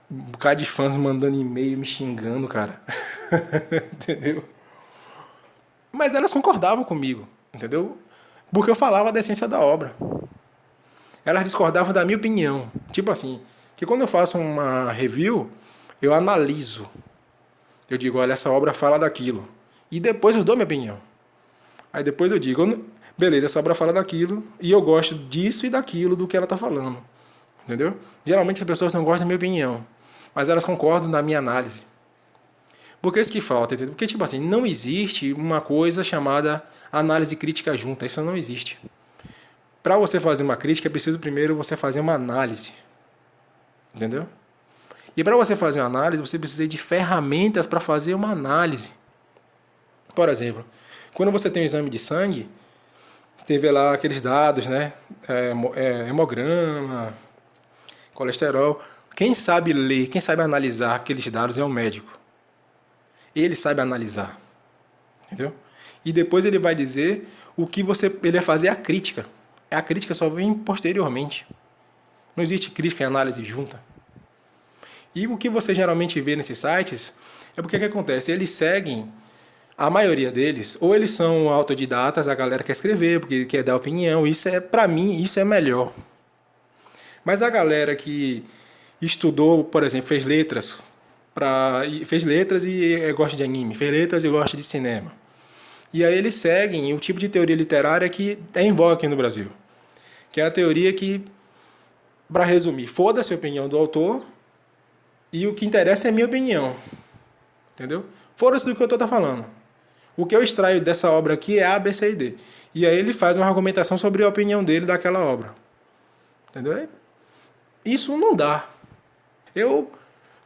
um bocado de fãs mandando e-mail me xingando, cara. Entendeu? Mas elas concordavam comigo, entendeu? Porque eu falava da essência da obra. Elas discordavam da minha opinião. Tipo assim, que quando eu faço uma review, eu analiso. Eu digo, olha, essa obra fala daquilo. E depois eu dou minha opinião. Aí depois eu digo, beleza, essa obra fala daquilo e eu gosto disso e daquilo do que ela está falando. Entendeu? Geralmente as pessoas não gostam da minha opinião, mas elas concordam na minha análise. Porque é isso que falta, entendeu? Porque, tipo assim, não existe uma coisa chamada análise crítica junta. Isso não existe. Para você fazer uma crítica, é preciso primeiro você fazer uma análise. Entendeu? E para você fazer uma análise, você precisa de ferramentas para fazer uma análise. Por exemplo, quando você tem um exame de sangue, você vê lá aqueles dados, né? Hemograma, colesterol. Quem sabe ler, quem sabe analisar aqueles dados é o médico. Ele sabe analisar. Entendeu? E depois ele vai dizer ele vai fazer a crítica. A crítica só vem posteriormente. Não existe crítica e análise junta. E o que você geralmente vê nesses sites é porque o que acontece? Eles seguem, a maioria deles, ou eles são autodidatas, a galera quer escrever, porque quer dar opinião, pra mim, isso é melhor. Mas a galera que estudou, por exemplo, fez letras e gosta de anime, fez letras e gosta de cinema. E aí eles seguem o tipo de teoria literária que é em voga aqui no Brasil. Que é a teoria que, para resumir, foda-se a opinião do autor e o que interessa é a minha opinião. Entendeu? Foda-se do que o autor está falando. O que eu extraio dessa obra aqui é A, B, C e D. E aí ele faz uma argumentação sobre a opinião dele daquela obra. Entendeu? Isso não dá. O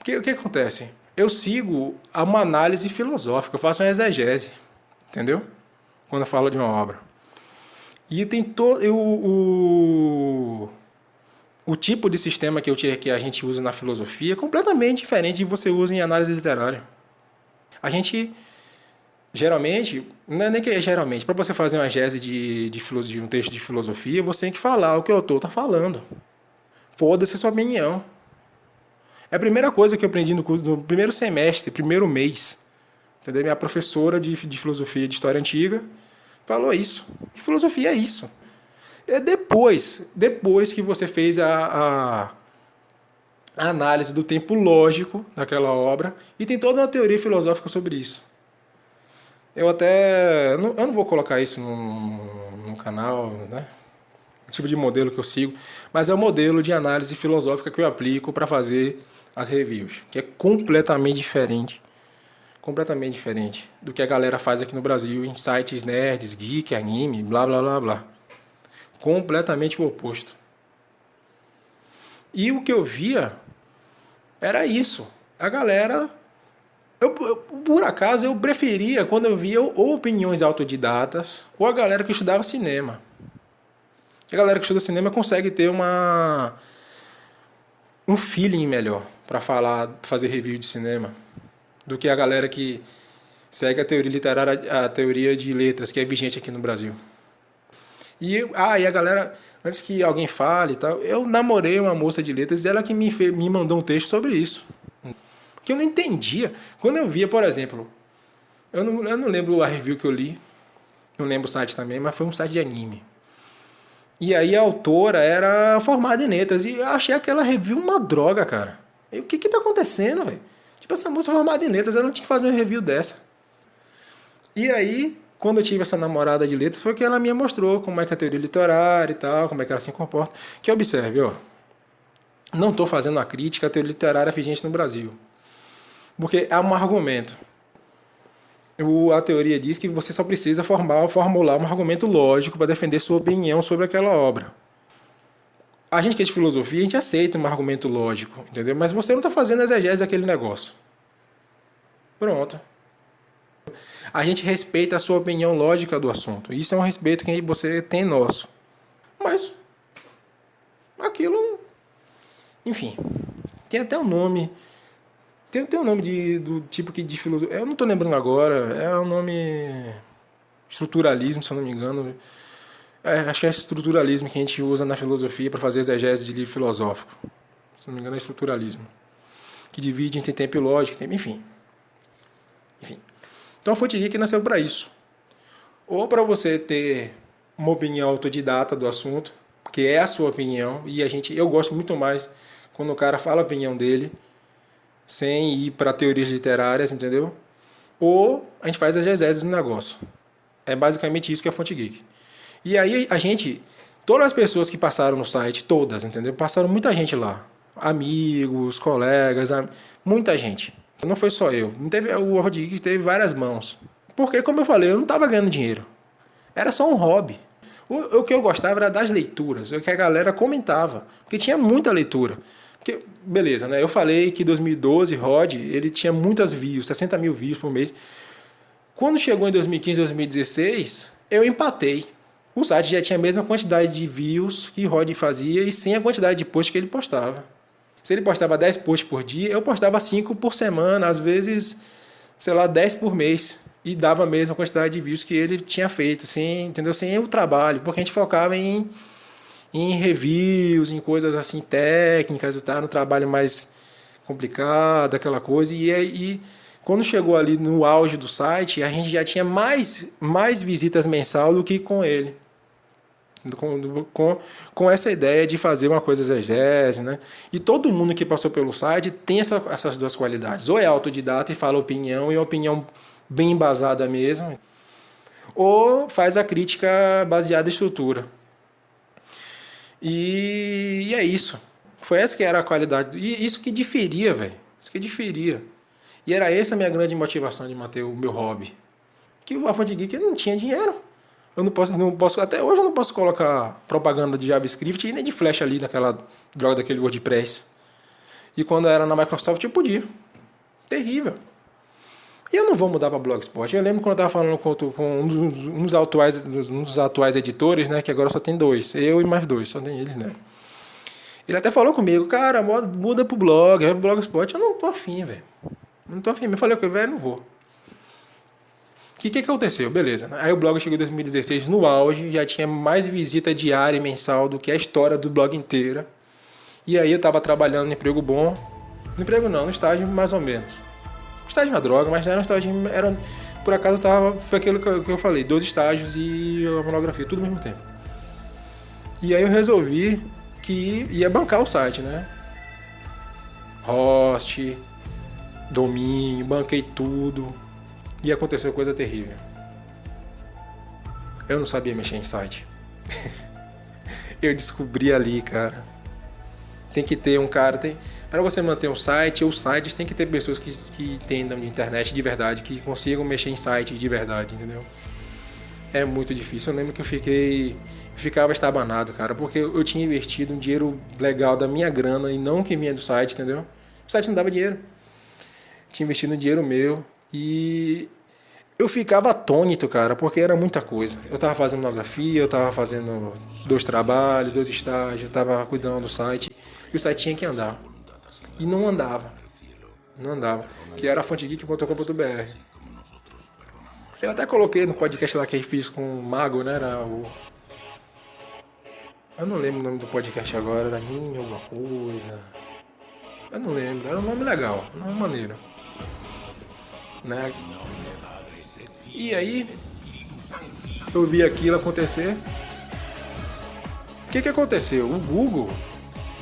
que acontece? Eu sigo uma análise filosófica, eu faço uma exegese. Entendeu? Quando eu falo de uma obra. E tem todo o tipo de sistema que a gente usa na filosofia é completamente diferente de que você usa em análise literária. A gente, geralmente, não é nem que é geralmente, para você fazer uma exegese de um texto de filosofia, você tem que falar o que o autor está falando. Foda-se a sua opinião. É a primeira coisa que eu aprendi no primeiro semestre, primeiro mês. Entendeu? Minha professora de filosofia de história antiga falou isso. De filosofia é isso. É depois que você fez a análise do tempo lógico daquela obra e tem toda uma teoria filosófica sobre isso. Eu não vou colocar isso no canal, né? O tipo de modelo que eu sigo, mas é o modelo de análise filosófica que eu aplico para fazer as reviews, que é completamente diferente do que a galera faz aqui no Brasil em sites nerds, geek, anime, blá blá blá blá. Completamente o oposto. E o que eu via era isso. A galera... por acaso, eu preferia quando eu via ou opiniões autodidatas ou a galera que estudava cinema. A galera que estuda cinema consegue ter um feeling melhor para fazer review de cinema do que a galera que segue a teoria literária, a teoria de letras, que é vigente aqui no Brasil. E a galera, antes que alguém fale e tal, eu namorei uma moça de letras e ela que me mandou um texto sobre isso. Que eu não entendia. Quando eu via, por exemplo, eu não lembro a review que eu li, não lembro o site também, mas foi um site de anime. E aí a autora era formada em letras e eu achei aquela review uma droga, cara. E o que tá acontecendo, velho? Tipo, essa moça formada em letras, ela não tinha que fazer uma review dessa. E aí, quando eu tive essa namorada de letras, foi que ela me mostrou como é que é a teoria literária e tal, como é que ela se comporta. Que observe, ó. Não estou fazendo uma crítica à teoria literária vigente no Brasil. Porque é um argumento. A teoria diz que você só precisa formular um argumento lógico para defender sua opinião sobre aquela obra. A gente que é de filosofia, a gente aceita um argumento lógico, entendeu? Mas você não está fazendo exegese daquele negócio. Pronto. A gente respeita a sua opinião lógica do assunto. Isso é um respeito que você tem nosso. Mas aquilo... Enfim. Tem até um nome... Tem um nome do tipo que de filosofia... Eu não estou lembrando agora. É um nome... Estruturalismo, se eu não me engano. Acho que é estruturalismo que a gente usa na filosofia para fazer exegese de livro filosófico. Se não me engano é estruturalismo. Que divide entre tempo e lógica. Enfim. Então a Fonte Geek nasceu para isso. Ou para você ter uma opinião autodidata do assunto, que é a sua opinião, e eu gosto muito mais quando o cara fala a opinião dele, sem ir para teorias literárias, entendeu? Ou a gente faz a exegese do negócio. É basicamente isso que é a Fonte Geek. E aí todas as pessoas que passaram no site, todas, entendeu? Passaram muita gente lá. Amigos, colegas, muita gente. Não foi só eu. O Fonte Geek teve várias mãos. Porque, como eu falei, eu não estava ganhando dinheiro. Era só um hobby. O que eu gostava era das leituras, o que a galera comentava. Porque tinha muita leitura. Porque, beleza, né? Eu falei que em 2012, Rod, ele tinha muitas views, 60 mil views por mês. Quando chegou em 2015, 2016, eu empatei. O site já tinha a mesma quantidade de views que Rod fazia e sem a quantidade de posts que ele postava. Se ele postava 10 posts por dia, eu postava 5 por semana, às vezes, 10 por mês. E dava a mesma quantidade de views que ele tinha feito, entendeu? Sem o trabalho, porque a gente focava em reviews, em coisas assim técnicas e tal, no trabalho mais complicado, aquela coisa. E aí, quando chegou ali no auge do site, a gente já tinha mais visitas mensal do que com ele. Com essa ideia de fazer uma coisa exegese, né? E todo mundo que passou pelo site tem essas duas qualidades. Ou é autodidata e fala opinião, e opinião bem embasada mesmo. ou faz a crítica baseada em estrutura. E é isso. Foi essa que era a qualidade. E isso que diferia, velho. Isso que diferia. E era essa a minha grande motivação de manter o meu hobby. Que o Fonte Geek não tinha dinheiro. Eu não posso, até hoje eu não posso colocar propaganda de JavaScript e nem de Flash ali naquela droga daquele WordPress. E quando era na Microsoft eu podia. Terrível. E eu não vou mudar para Blogspot. Eu lembro quando eu estava falando com um dos atuais editores, né? Que agora só tem dois. Eu e mais dois, só tem eles, né? Ele até falou comigo, cara, muda pro blog, vai pro Blogspot. Eu não tô afim, velho. Não tô afim. Eu falei, velho, não vou. O que aconteceu? Beleza. Aí o blog chegou em 2016 no auge, já tinha mais visita diária e mensal do que a história do blog inteira. E aí eu tava trabalhando no emprego bom. No emprego não, no estágio mais ou menos. Estágio é uma droga, mas era um estágio. Por acaso foi aquilo que eu falei, 2 estágios e a monografia, tudo ao mesmo tempo. E aí eu resolvi que ia bancar o site, né? Host, domínio, banquei tudo. E aconteceu coisa terrível. Eu não sabia mexer em site. Eu descobri ali, cara. Tem que ter um cara. Para você manter um site, os sites tem que ter pessoas que entendam de internet de verdade, que consigam mexer em site de verdade, entendeu? É muito difícil. Eu lembro que eu ficava estabanado, cara, porque eu tinha investido um dinheiro legal da minha grana e não que vinha do site, entendeu? O site não dava dinheiro. Tinha investido um dinheiro meu e eu ficava atônito, cara, porque era muita coisa. Eu tava fazendo monografia, eu tava fazendo 2 trabalhos, 2 estágios, eu tava cuidando do site. E o site tinha que andar. E não andava. Não andava. Que era fontegeek.com.br. Eu até coloquei no podcast lá que eu fiz com o Mago, né? Eu não lembro o nome do podcast agora, era Ninho alguma coisa. Eu não lembro, era um nome legal, um nome maneiro. Né? E aí, eu vi aquilo acontecer. O que aconteceu? O Google,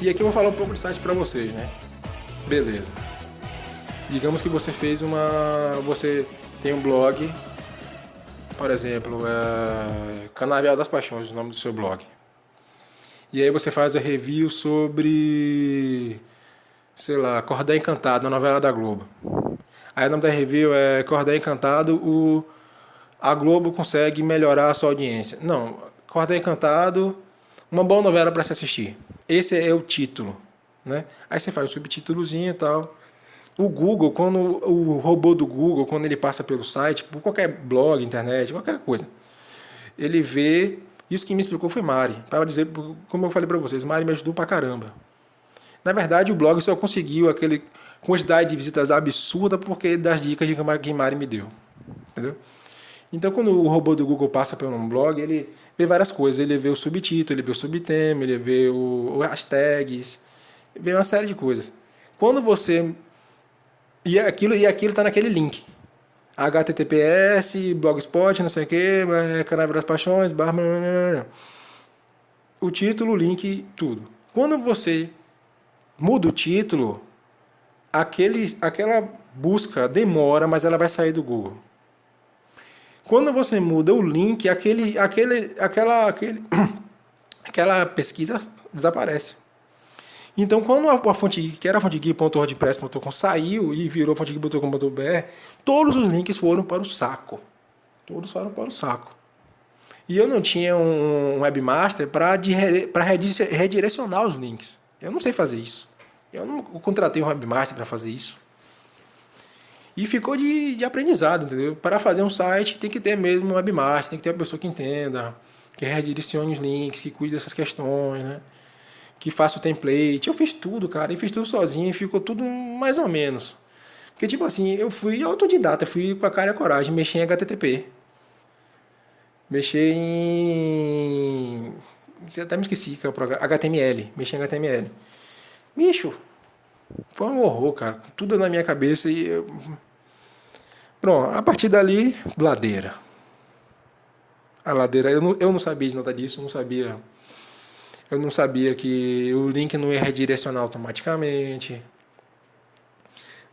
e aqui eu vou falar um pouco de site para vocês, né? Beleza. Digamos que você você tem um blog, por exemplo, Canavial das Paixões, o nome do seu blog. E aí você faz a review sobre, sei lá, Cordel Encantado, na novela da Globo. Aí o nome da review é Cordel Encantado, a Globo consegue melhorar a sua audiência. Não, Cordel Encantado, uma boa novela para se assistir. Esse é o título, né? Aí você faz o subtítulozinho e tal. O Google, o robô do Google, quando ele passa pelo site, por qualquer blog, internet, qualquer coisa, ele vê. Isso que me explicou foi Mari. Para dizer, como eu falei para vocês, Mari me ajudou pra caramba. Na verdade, o blog só conseguiu aquele quantidade de visitas absurda porque das dicas que Mari me deu. Entendeu? Então, quando o robô do Google passa por um blog, ele vê várias coisas. Ele vê o subtítulo, ele vê o subtema, ele vê as tags, vê uma série de coisas. Quando você... E aquilo está naquele link. HTTPS, Blogspot, não sei o que, Canavial das Paixões, o título, o link, tudo. Quando você muda o título, aquela busca demora, mas ela vai sair do Google. Quando você muda o link, aquela pesquisa desaparece. Então, quando a fonte que era fontegeek.wordpress.com saiu e virou fontegeek.com.br, todos os links foram para o saco. Todos foram para o saco. E eu não tinha um webmaster para redirecionar os links. Eu não sei fazer isso. Eu não contratei um webmaster para fazer isso. E ficou de aprendizado, entendeu? Para fazer um site tem que ter mesmo um webmaster, tem que ter uma pessoa que entenda, que redirecione os links, que cuide dessas questões, né? Que faça o template. Eu fiz tudo, cara. E fiz tudo sozinho. E ficou tudo mais ou menos. Porque, tipo assim, eu fui autodidata. Fui com a cara e a coragem. Mexer em HTTP. Mexer em... Eu até me esqueci que é o programa. HTML. Mexer em HTML. Bicho. Foi um horror, cara. Tudo na minha cabeça e... Pronto. A partir dali, ladeira. A ladeira... Eu não sabia de nada disso. Eu não sabia que o link não ia redirecionar automaticamente,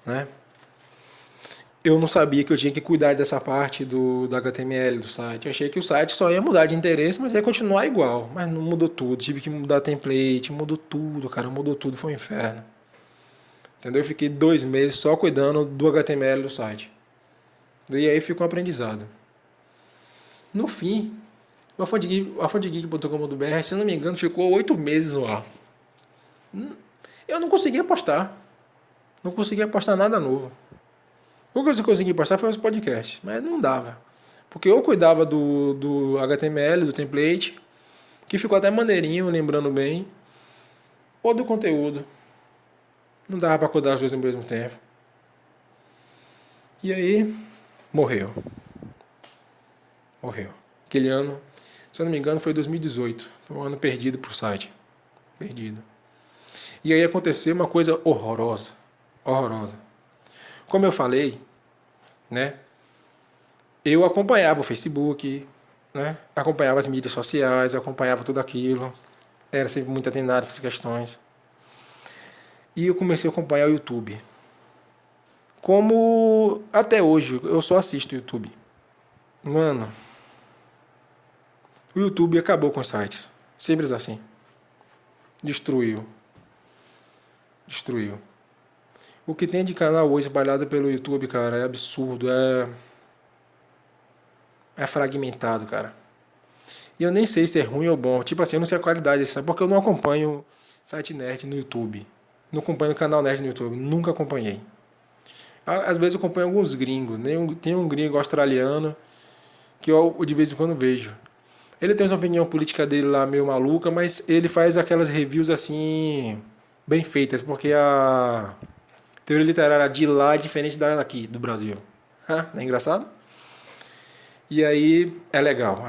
né? eu não sabia que eu tinha que cuidar dessa parte do HTML do site. Eu achei que o site só ia mudar de endereço, mas ia continuar igual. Mas não mudou tudo. Tive que mudar template, mudou tudo, cara. Mudou tudo, foi um inferno. Entendeu? Eu fiquei 2 meses só cuidando do HTML do site. E aí ficou um aprendizado. No fim, a fontegeek.com.br, se eu não me engano, ficou 8 meses no ar. Eu não conseguia postar. Não conseguia postar nada novo. O que eu consegui postar foi os podcasts, mas não dava. Porque eu cuidava do HTML, do template, que ficou até maneirinho, lembrando bem, ou do conteúdo. Não dava para cuidar das coisas ao mesmo tempo. E aí, morreu. Morreu. Aquele ano, se eu não me engano, foi 2018. Foi um ano perdido pro site. Perdido. E aí aconteceu uma coisa horrorosa. Horrorosa. Como eu falei, né? Eu acompanhava o Facebook, né? Acompanhava as mídias sociais, acompanhava tudo aquilo. Era sempre muito atenado a essas questões. E eu comecei a acompanhar o YouTube. Como até hoje eu só assisto o YouTube. Mano, o YouTube acabou com os sites. Simples assim. Destruiu. Destruiu. O que tem de canal hoje espalhado pelo YouTube, cara, é absurdo. É fragmentado, cara. E eu nem sei se é ruim ou bom. Tipo assim, eu não sei a qualidade desse site, porque eu não acompanho site nerd no YouTube. Não acompanho canal nerd no YouTube. Nunca acompanhei. Às vezes eu acompanho alguns gringos. Tem um gringo australiano que eu de vez em quando vejo. Ele tem uma opinião política dele lá meio maluca, mas ele faz aquelas reviews assim, bem feitas, porque a teoria literária de lá é diferente da daqui, do Brasil. Não é engraçado? E aí é legal.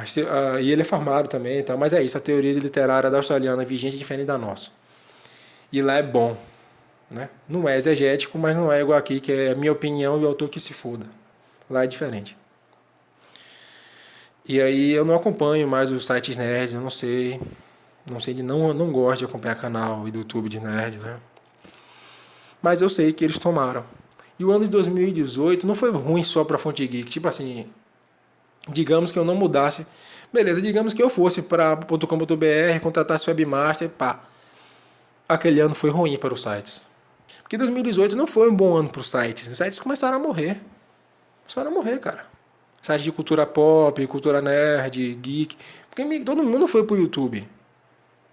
E ele é formado também, então, mas é isso, a teoria literária da australiana é vigente, diferente da nossa. E lá é bom. Né? Não é exegético, mas não é igual aqui, que é a minha opinião e o autor que se foda. Lá é diferente. E aí eu não acompanho mais os sites nerds, eu não sei. Não gosto de acompanhar canal do YouTube de nerd, né? Mas eu sei que eles tomaram. E o ano de 2018 não foi ruim só pra Fonte Geek. Tipo assim, digamos que eu não mudasse. Beleza, digamos que eu fosse para .com.br, contratasse webmaster, pá. Aquele ano foi ruim para os sites. Porque 2018 não foi um bom ano para os sites. Os sites começaram a morrer. Começaram a morrer, cara. Sites de cultura pop, cultura nerd, geek. Porque todo mundo foi pro YouTube.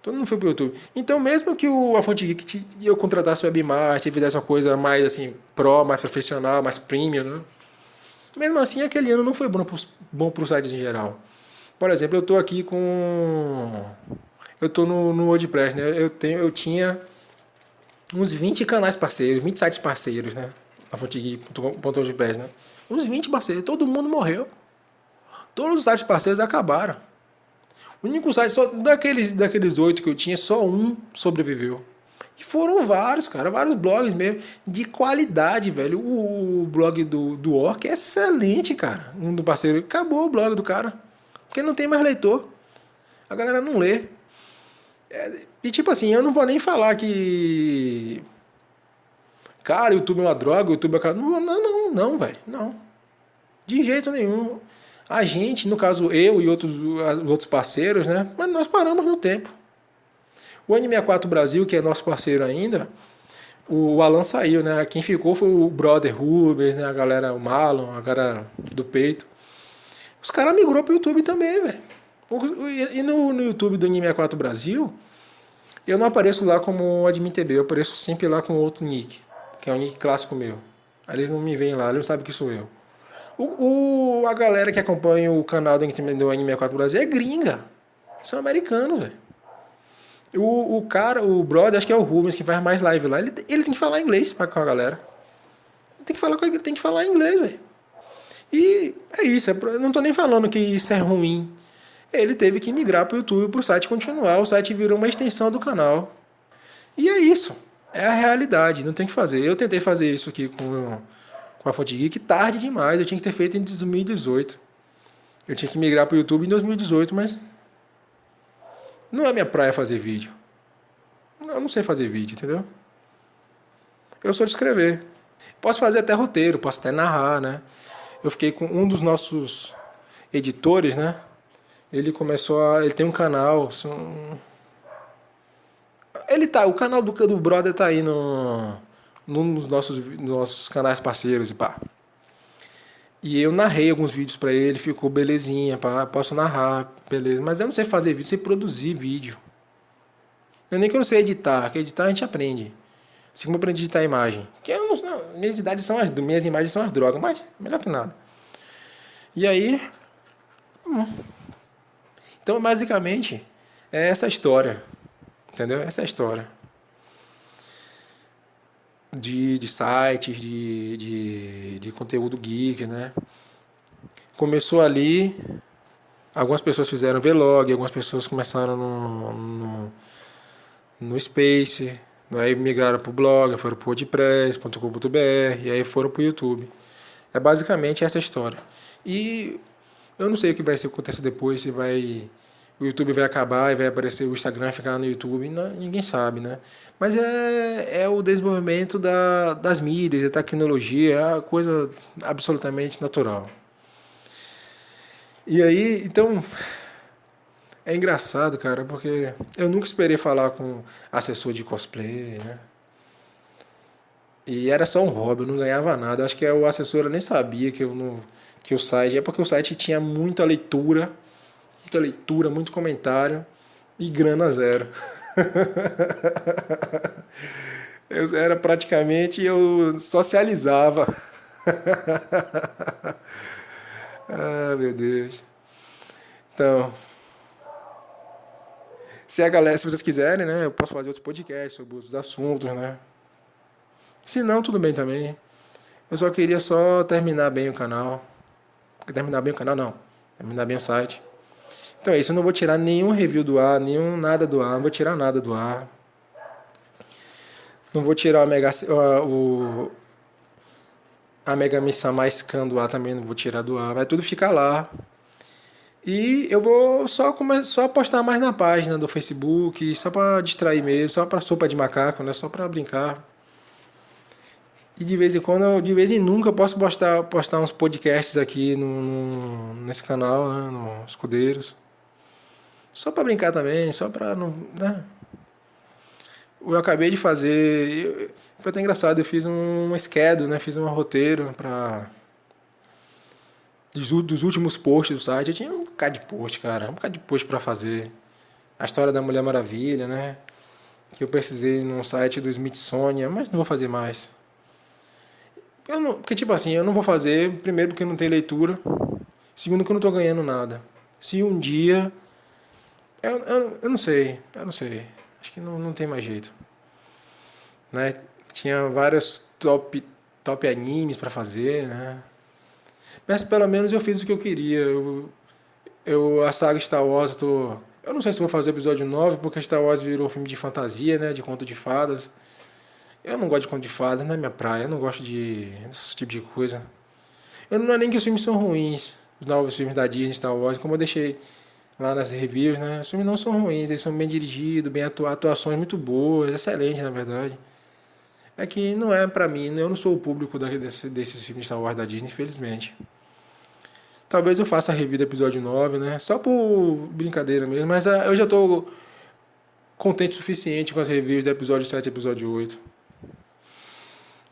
Todo mundo foi pro YouTube. Então, mesmo que a Fonte Geek eu contratasse o webmaster e fizesse uma coisa mais assim, pro, mais profissional, mais premium, né? Mesmo assim, aquele ano não foi bom para os sites em geral. Por exemplo, eu estou aqui com. Eu estou no WordPress, né? Eu tinha uns 20 canais parceiros, 20 sites parceiros, né? A fontegui.wordpress, né? Uns 20 parceiros, todo mundo morreu. Todos os sites parceiros acabaram. O único site, só daqueles 8 que eu tinha, só um sobreviveu. E foram vários, cara, vários blogs mesmo, de qualidade, velho. O blog do Orc é excelente, cara. Um do parceiro, acabou o blog do cara. Porque não tem mais leitor. A galera não lê. E tipo assim, eu não vou nem falar que. Cara, o YouTube é uma droga, o YouTube é. Não, velho. Não. De jeito nenhum. A gente, no caso eu e outros parceiros, né? Mas nós paramos no tempo. O N64 Brasil, que é nosso parceiro ainda, o Alan saiu, né? Quem ficou foi o brother Rubens, né? A galera, o Marlon, a galera do peito. Os caras migrou pro YouTube também, velho. E no YouTube do N64 Brasil, eu não apareço lá como admin TB, eu apareço sempre lá com outro nick, que é um nick clássico meu. Aí eles não me veem lá, eles não sabem que sou eu. A galera que acompanha o canal do N64 Brasil é gringa. São americanos, velho. O brother, acho que é o Rubens, que faz mais live lá, ele tem que falar inglês com a galera. Tem que falar inglês, velho. E é isso, eu não tô nem falando que isso é ruim. Ele teve que migrar pro YouTube pro site continuar, o site virou uma extensão do canal. E é isso. É a realidade, não tem o que fazer. Eu tentei fazer isso aqui com a Fonte Geek tarde demais, eu tinha que ter feito em 2018. Eu tinha que migrar pro YouTube em 2018, mas não é minha praia fazer vídeo. Eu não sei fazer vídeo, entendeu? Eu sou de escrever. Posso fazer até roteiro, posso até narrar, né? Eu fiquei com um dos nossos editores, né? Ele tem um canal. O canal do brother tá aí num dos nossos canais parceiros e pá. E eu narrei alguns vídeos pra ele, ficou belezinha, pá. Posso narrar, beleza. Mas eu não sei fazer vídeo, sei produzir vídeo. Não é nem que eu não sei editar, que editar a gente aprende. Assim como eu aprendi a editar a imagem. Que eu não, minhas imagens são as drogas, mas melhor que nada. E aí, então basicamente, é essa a história. Entendeu? Essa é a história. De sites, de conteúdo geek, né? Começou ali, algumas pessoas fizeram vlog, algumas pessoas começaram no Space, aí migraram pro blog, foram pro wordpress.com.br e aí foram pro YouTube. É basicamente essa história. E eu não sei o que vai acontecer depois, se vai o YouTube vai acabar e vai aparecer o Instagram ficar no YouTube, não, ninguém sabe, né? Mas é o desenvolvimento das mídias, da tecnologia, é uma coisa absolutamente natural. E aí, então, é engraçado, cara, porque eu nunca esperei falar com assessor de cosplay, né? E era só um hobby, eu não ganhava nada. Acho que o assessor nem sabia que eu não, que o site, é porque o site tinha muita leitura, muito comentário e grana zero. Eu era praticamente eu socializava. Ah, meu Deus. Então, se vocês quiserem, né, eu posso fazer outros podcasts sobre outros assuntos, né? Se não, tudo bem também. Eu só queria só terminar bem o canal. Terminar bem o canal não. Terminar bem o site. Então é isso, eu não vou tirar nenhum review do ar, nenhum nada do ar, não vou tirar nada do ar. Não vou tirar a Mega Missa mais Scan do ar também, não vou tirar do ar. Vai tudo ficar lá. E eu vou só postar mais na página do Facebook, só pra distrair mesmo, só pra sopa de macaco, né? Só pra brincar. E de vez em quando, de vez em nunca, eu posso postar uns podcasts aqui nesse canal, né? No Escudeiros. Só pra brincar também, só pra não, né? Eu acabei de fazer. Foi até engraçado, eu fiz um schedule, né? Fiz um roteiro para dos últimos posts do site. Eu tinha um bocado de post, cara. Um bocado de post para fazer. A história da Mulher Maravilha, né? Que eu precisei num site do Smithsonian, mas não vou fazer mais. Porque, tipo assim, eu não vou fazer, primeiro porque não tem leitura, segundo que eu não tô ganhando nada. Se um dia. Eu não sei, eu não sei. Acho que não tem mais jeito. Né? Tinha vários top animes para fazer, né? Mas pelo menos eu fiz o que eu queria. A saga Star Wars, eu não sei se vou fazer o episódio 9 porque Star Wars virou um filme de fantasia, né? De conto de fadas. Eu não gosto de conto de fadas, não é minha praia. Eu não gosto desse tipo de coisa. Não é nem que os filmes são ruins, os novos filmes da Disney, Star Wars, como eu deixei lá nas reviews, né? Os filmes não são ruins, eles são bem dirigidos, bem atuações muito boas, excelentes na verdade. É que não é pra mim, eu não sou o público desses filmes de Star Wars da Disney, infelizmente. Talvez eu faça a review do episódio 9, né? Só por brincadeira mesmo, mas eu já tô contente o suficiente com as reviews do episódio 7 e episódio 8,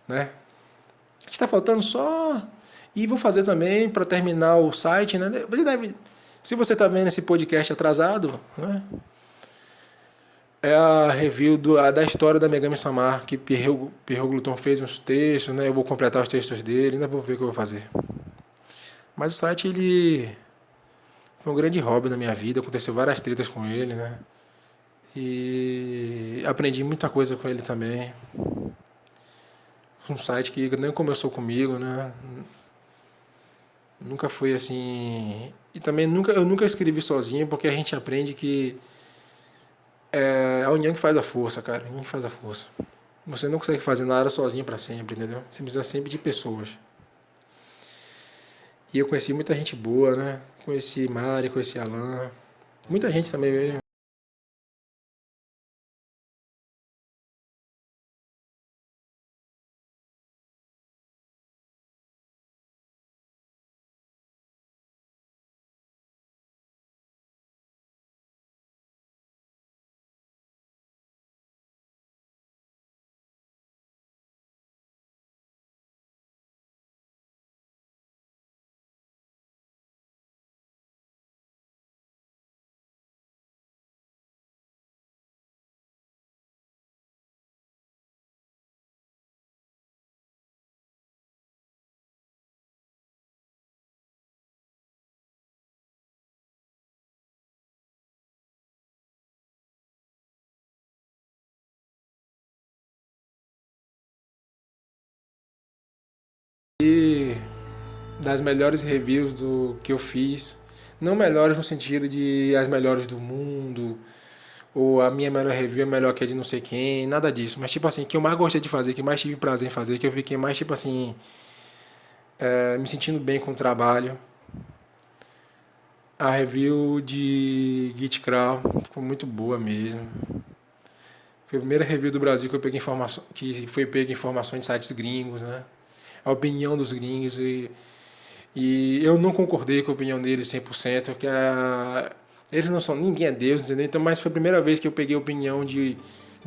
né? Está faltando só. E vou fazer também para terminar o site, né? Você deve. Se você está vendo esse podcast atrasado, né? É a review da história da Megami Samar, que Pierrot Gluton fez uns textos, né? Eu vou completar os textos dele, ainda vou ver o que eu vou fazer. Mas o site, ele foi um grande hobby na minha vida, aconteceu várias tretas com ele, né? E aprendi muita coisa com ele também. Um site que nem começou comigo, né? Nunca foi assim. E também eu nunca escrevi sozinho, porque a gente aprende que é a união que faz a força, cara. A união que faz a força. Você não consegue fazer nada sozinho para sempre, entendeu? Você precisa sempre de pessoas. E eu conheci muita gente boa, né? Conheci Mari, conheci Alan. Muita gente também mesmo. das melhores reviews do que eu fiz. Não melhores no sentido de as melhores do mundo, ou a minha melhor review é melhor que a de não sei quem, nada disso. Mas tipo assim, que eu mais gostei de fazer, que mais tive prazer em fazer, que eu fiquei mais tipo assim, me sentindo bem com o trabalho. A review de GitCrawl ficou muito boa mesmo. Foi a primeira review do Brasil que eu peguei informação, que foi pega informações de sites gringos, né? A opinião dos gringos e eu não concordei com a opinião deles 100%, que eles não são, ninguém é Deus, entendeu? Então, mas foi a primeira vez que eu peguei a opinião de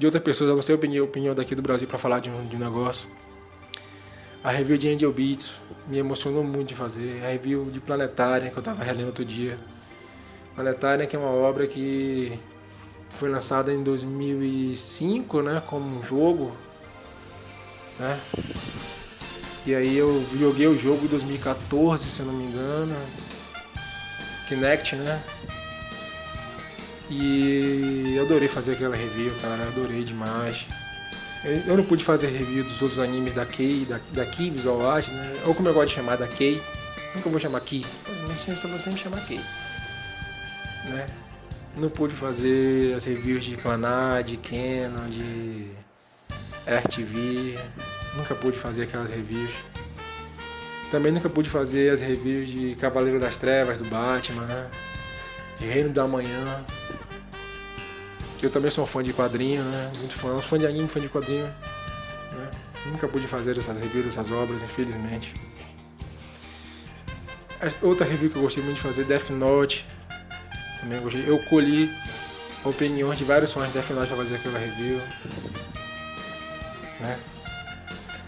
outras pessoas, a não ser a opinião daqui do Brasil para falar de um negócio. A review de Angel Beats me emocionou muito de fazer. A review de Planetária, que eu estava relendo outro dia. Planetária, que é uma obra que foi lançada em 2005, né, como um jogo, né? E aí eu joguei o jogo em 2014, se eu não me engano. Kinect, né? E eu adorei fazer aquela review, cara. Adorei demais. Eu não pude fazer review dos outros animes da Kei, da Kei Visual Art, né? Ou como eu gosto de chamar, da Kei. Nunca vou chamar Kei, mas só você me chamar Kei, né? Não pude fazer as reviews de Clannad, de Canon, de RTV. Nunca pude fazer aquelas reviews. Também nunca pude fazer as reviews de Cavaleiro das Trevas, do Batman, né? De Reino da Manhã. Que eu também sou um fã de quadrinho, né? Muito fã de anime, fã de quadrinho, né? Nunca pude fazer essas reviews dessas obras, infelizmente. Outra review que eu gostei muito de fazer, Death Note. Também gostei. Eu colhi opiniões de vários fãs de Death Note para fazer aquela review, né?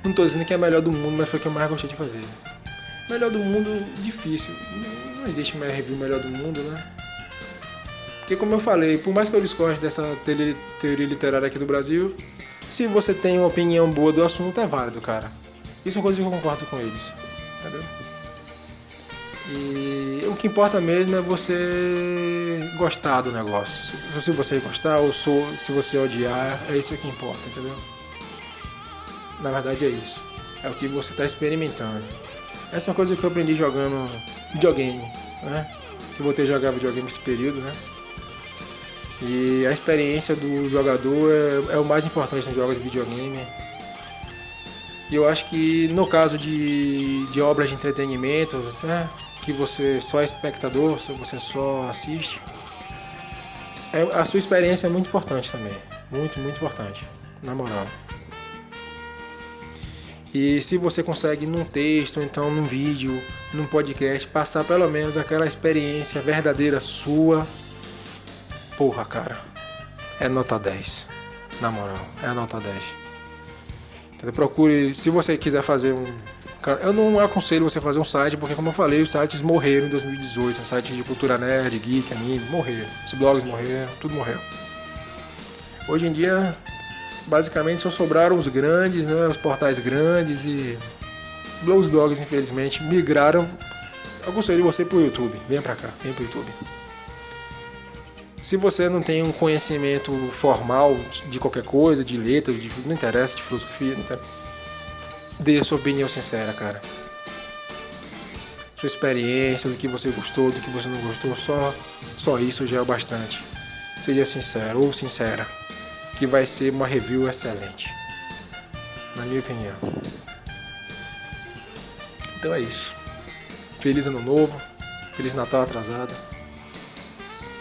Não estou dizendo que é a melhor do mundo, mas foi a que eu mais gostei de fazer. Melhor do mundo, difícil. Não existe uma review melhor do mundo, né? Porque como eu falei, por mais que eu discorde dessa teoria literária aqui do Brasil, se você tem uma opinião boa do assunto, é válido, cara. Isso é uma coisa que eu concordo com eles, entendeu? E o que importa mesmo é você gostar do negócio. Se você gostar ou se você odiar, é isso que importa, entendeu? Na verdade é isso. É o que você está experimentando. Essa é uma coisa que eu aprendi jogando videogame, né? Que eu voltei a jogar videogame esse período, né? E a experiência do jogador é o mais importante nos jogos de videogame. E eu acho que no caso de obras de entretenimento, né? Que você só é espectador, você só assiste, a sua experiência é muito importante também. Muito, muito importante. Na moral. E se você consegue num texto, então num vídeo, num podcast, passar pelo menos aquela experiência verdadeira sua, porra, cara, é nota 10. Na moral, é nota 10. Então, procure, se você quiser fazer eu não aconselho você fazer um site, porque como eu falei, os sites morreram em 2018. Os sites de cultura nerd, geek, anime, morreram. Os blogs morreram, tudo morreu. Hoje em dia, basicamente só sobraram os grandes, né, os portais grandes e os blogs, infelizmente, migraram. Eu aconselho você pro YouTube. Vem pra cá, vem pro YouTube. Se você não tem um conhecimento formal de qualquer coisa, de letras, não interessa, de filosofia, não interessa, dê a sua opinião sincera, cara. Sua experiência, do que você gostou, do que você não gostou, só isso já é o bastante. Seja sincero ou sincera, que vai ser uma review excelente, na minha opinião. Então é isso. Feliz Ano Novo, Feliz Natal atrasado.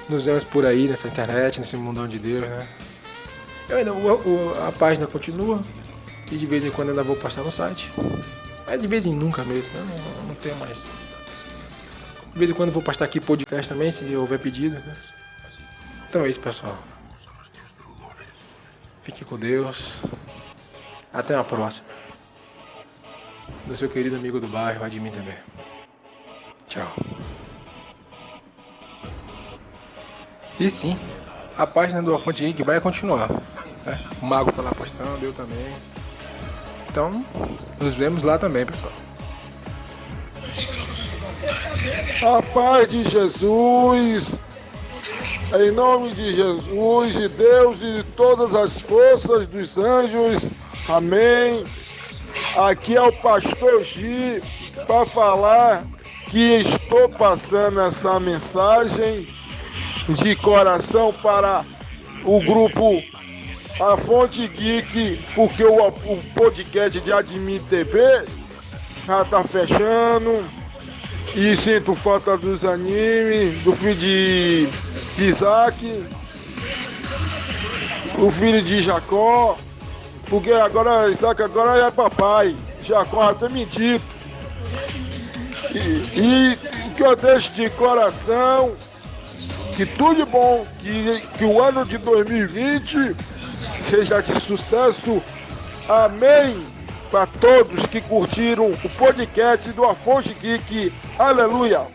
Nos vemos por aí nessa internet, nesse mundão de Deus, né? A página continua. E de vez em quando ainda vou postar no site. Mas de vez em nunca mesmo. Eu não tenho mais. De vez em quando vou postar aqui podcast também, se houver pedido, né? Então é isso, pessoal. Fique com Deus. Até a próxima. Do seu querido amigo do bairro, vai de mim também. Tchau. E sim, a página do Fonte Geek vai continuar. Né? O Mago tá lá postando, eu também. Então, nos vemos lá também, pessoal. A paz de Jesus, em nome de Jesus, de Deus e de todas as forças dos anjos, amém. Aqui é o Pastor Gi, para falar que estou passando essa mensagem de coração para o grupo A Fonte Geek, porque o podcast de Admin TV já tá fechando e sinto falta dos animes, do filho de Isaac, o filho de Jacó, porque agora Isaac agora é papai, Jacó até me dito. E que eu deixo de coração, que tudo de bom, que o ano de 2020 seja de sucesso. Amém. Para todos que curtiram o podcast do A Fonte Geek. Aleluia.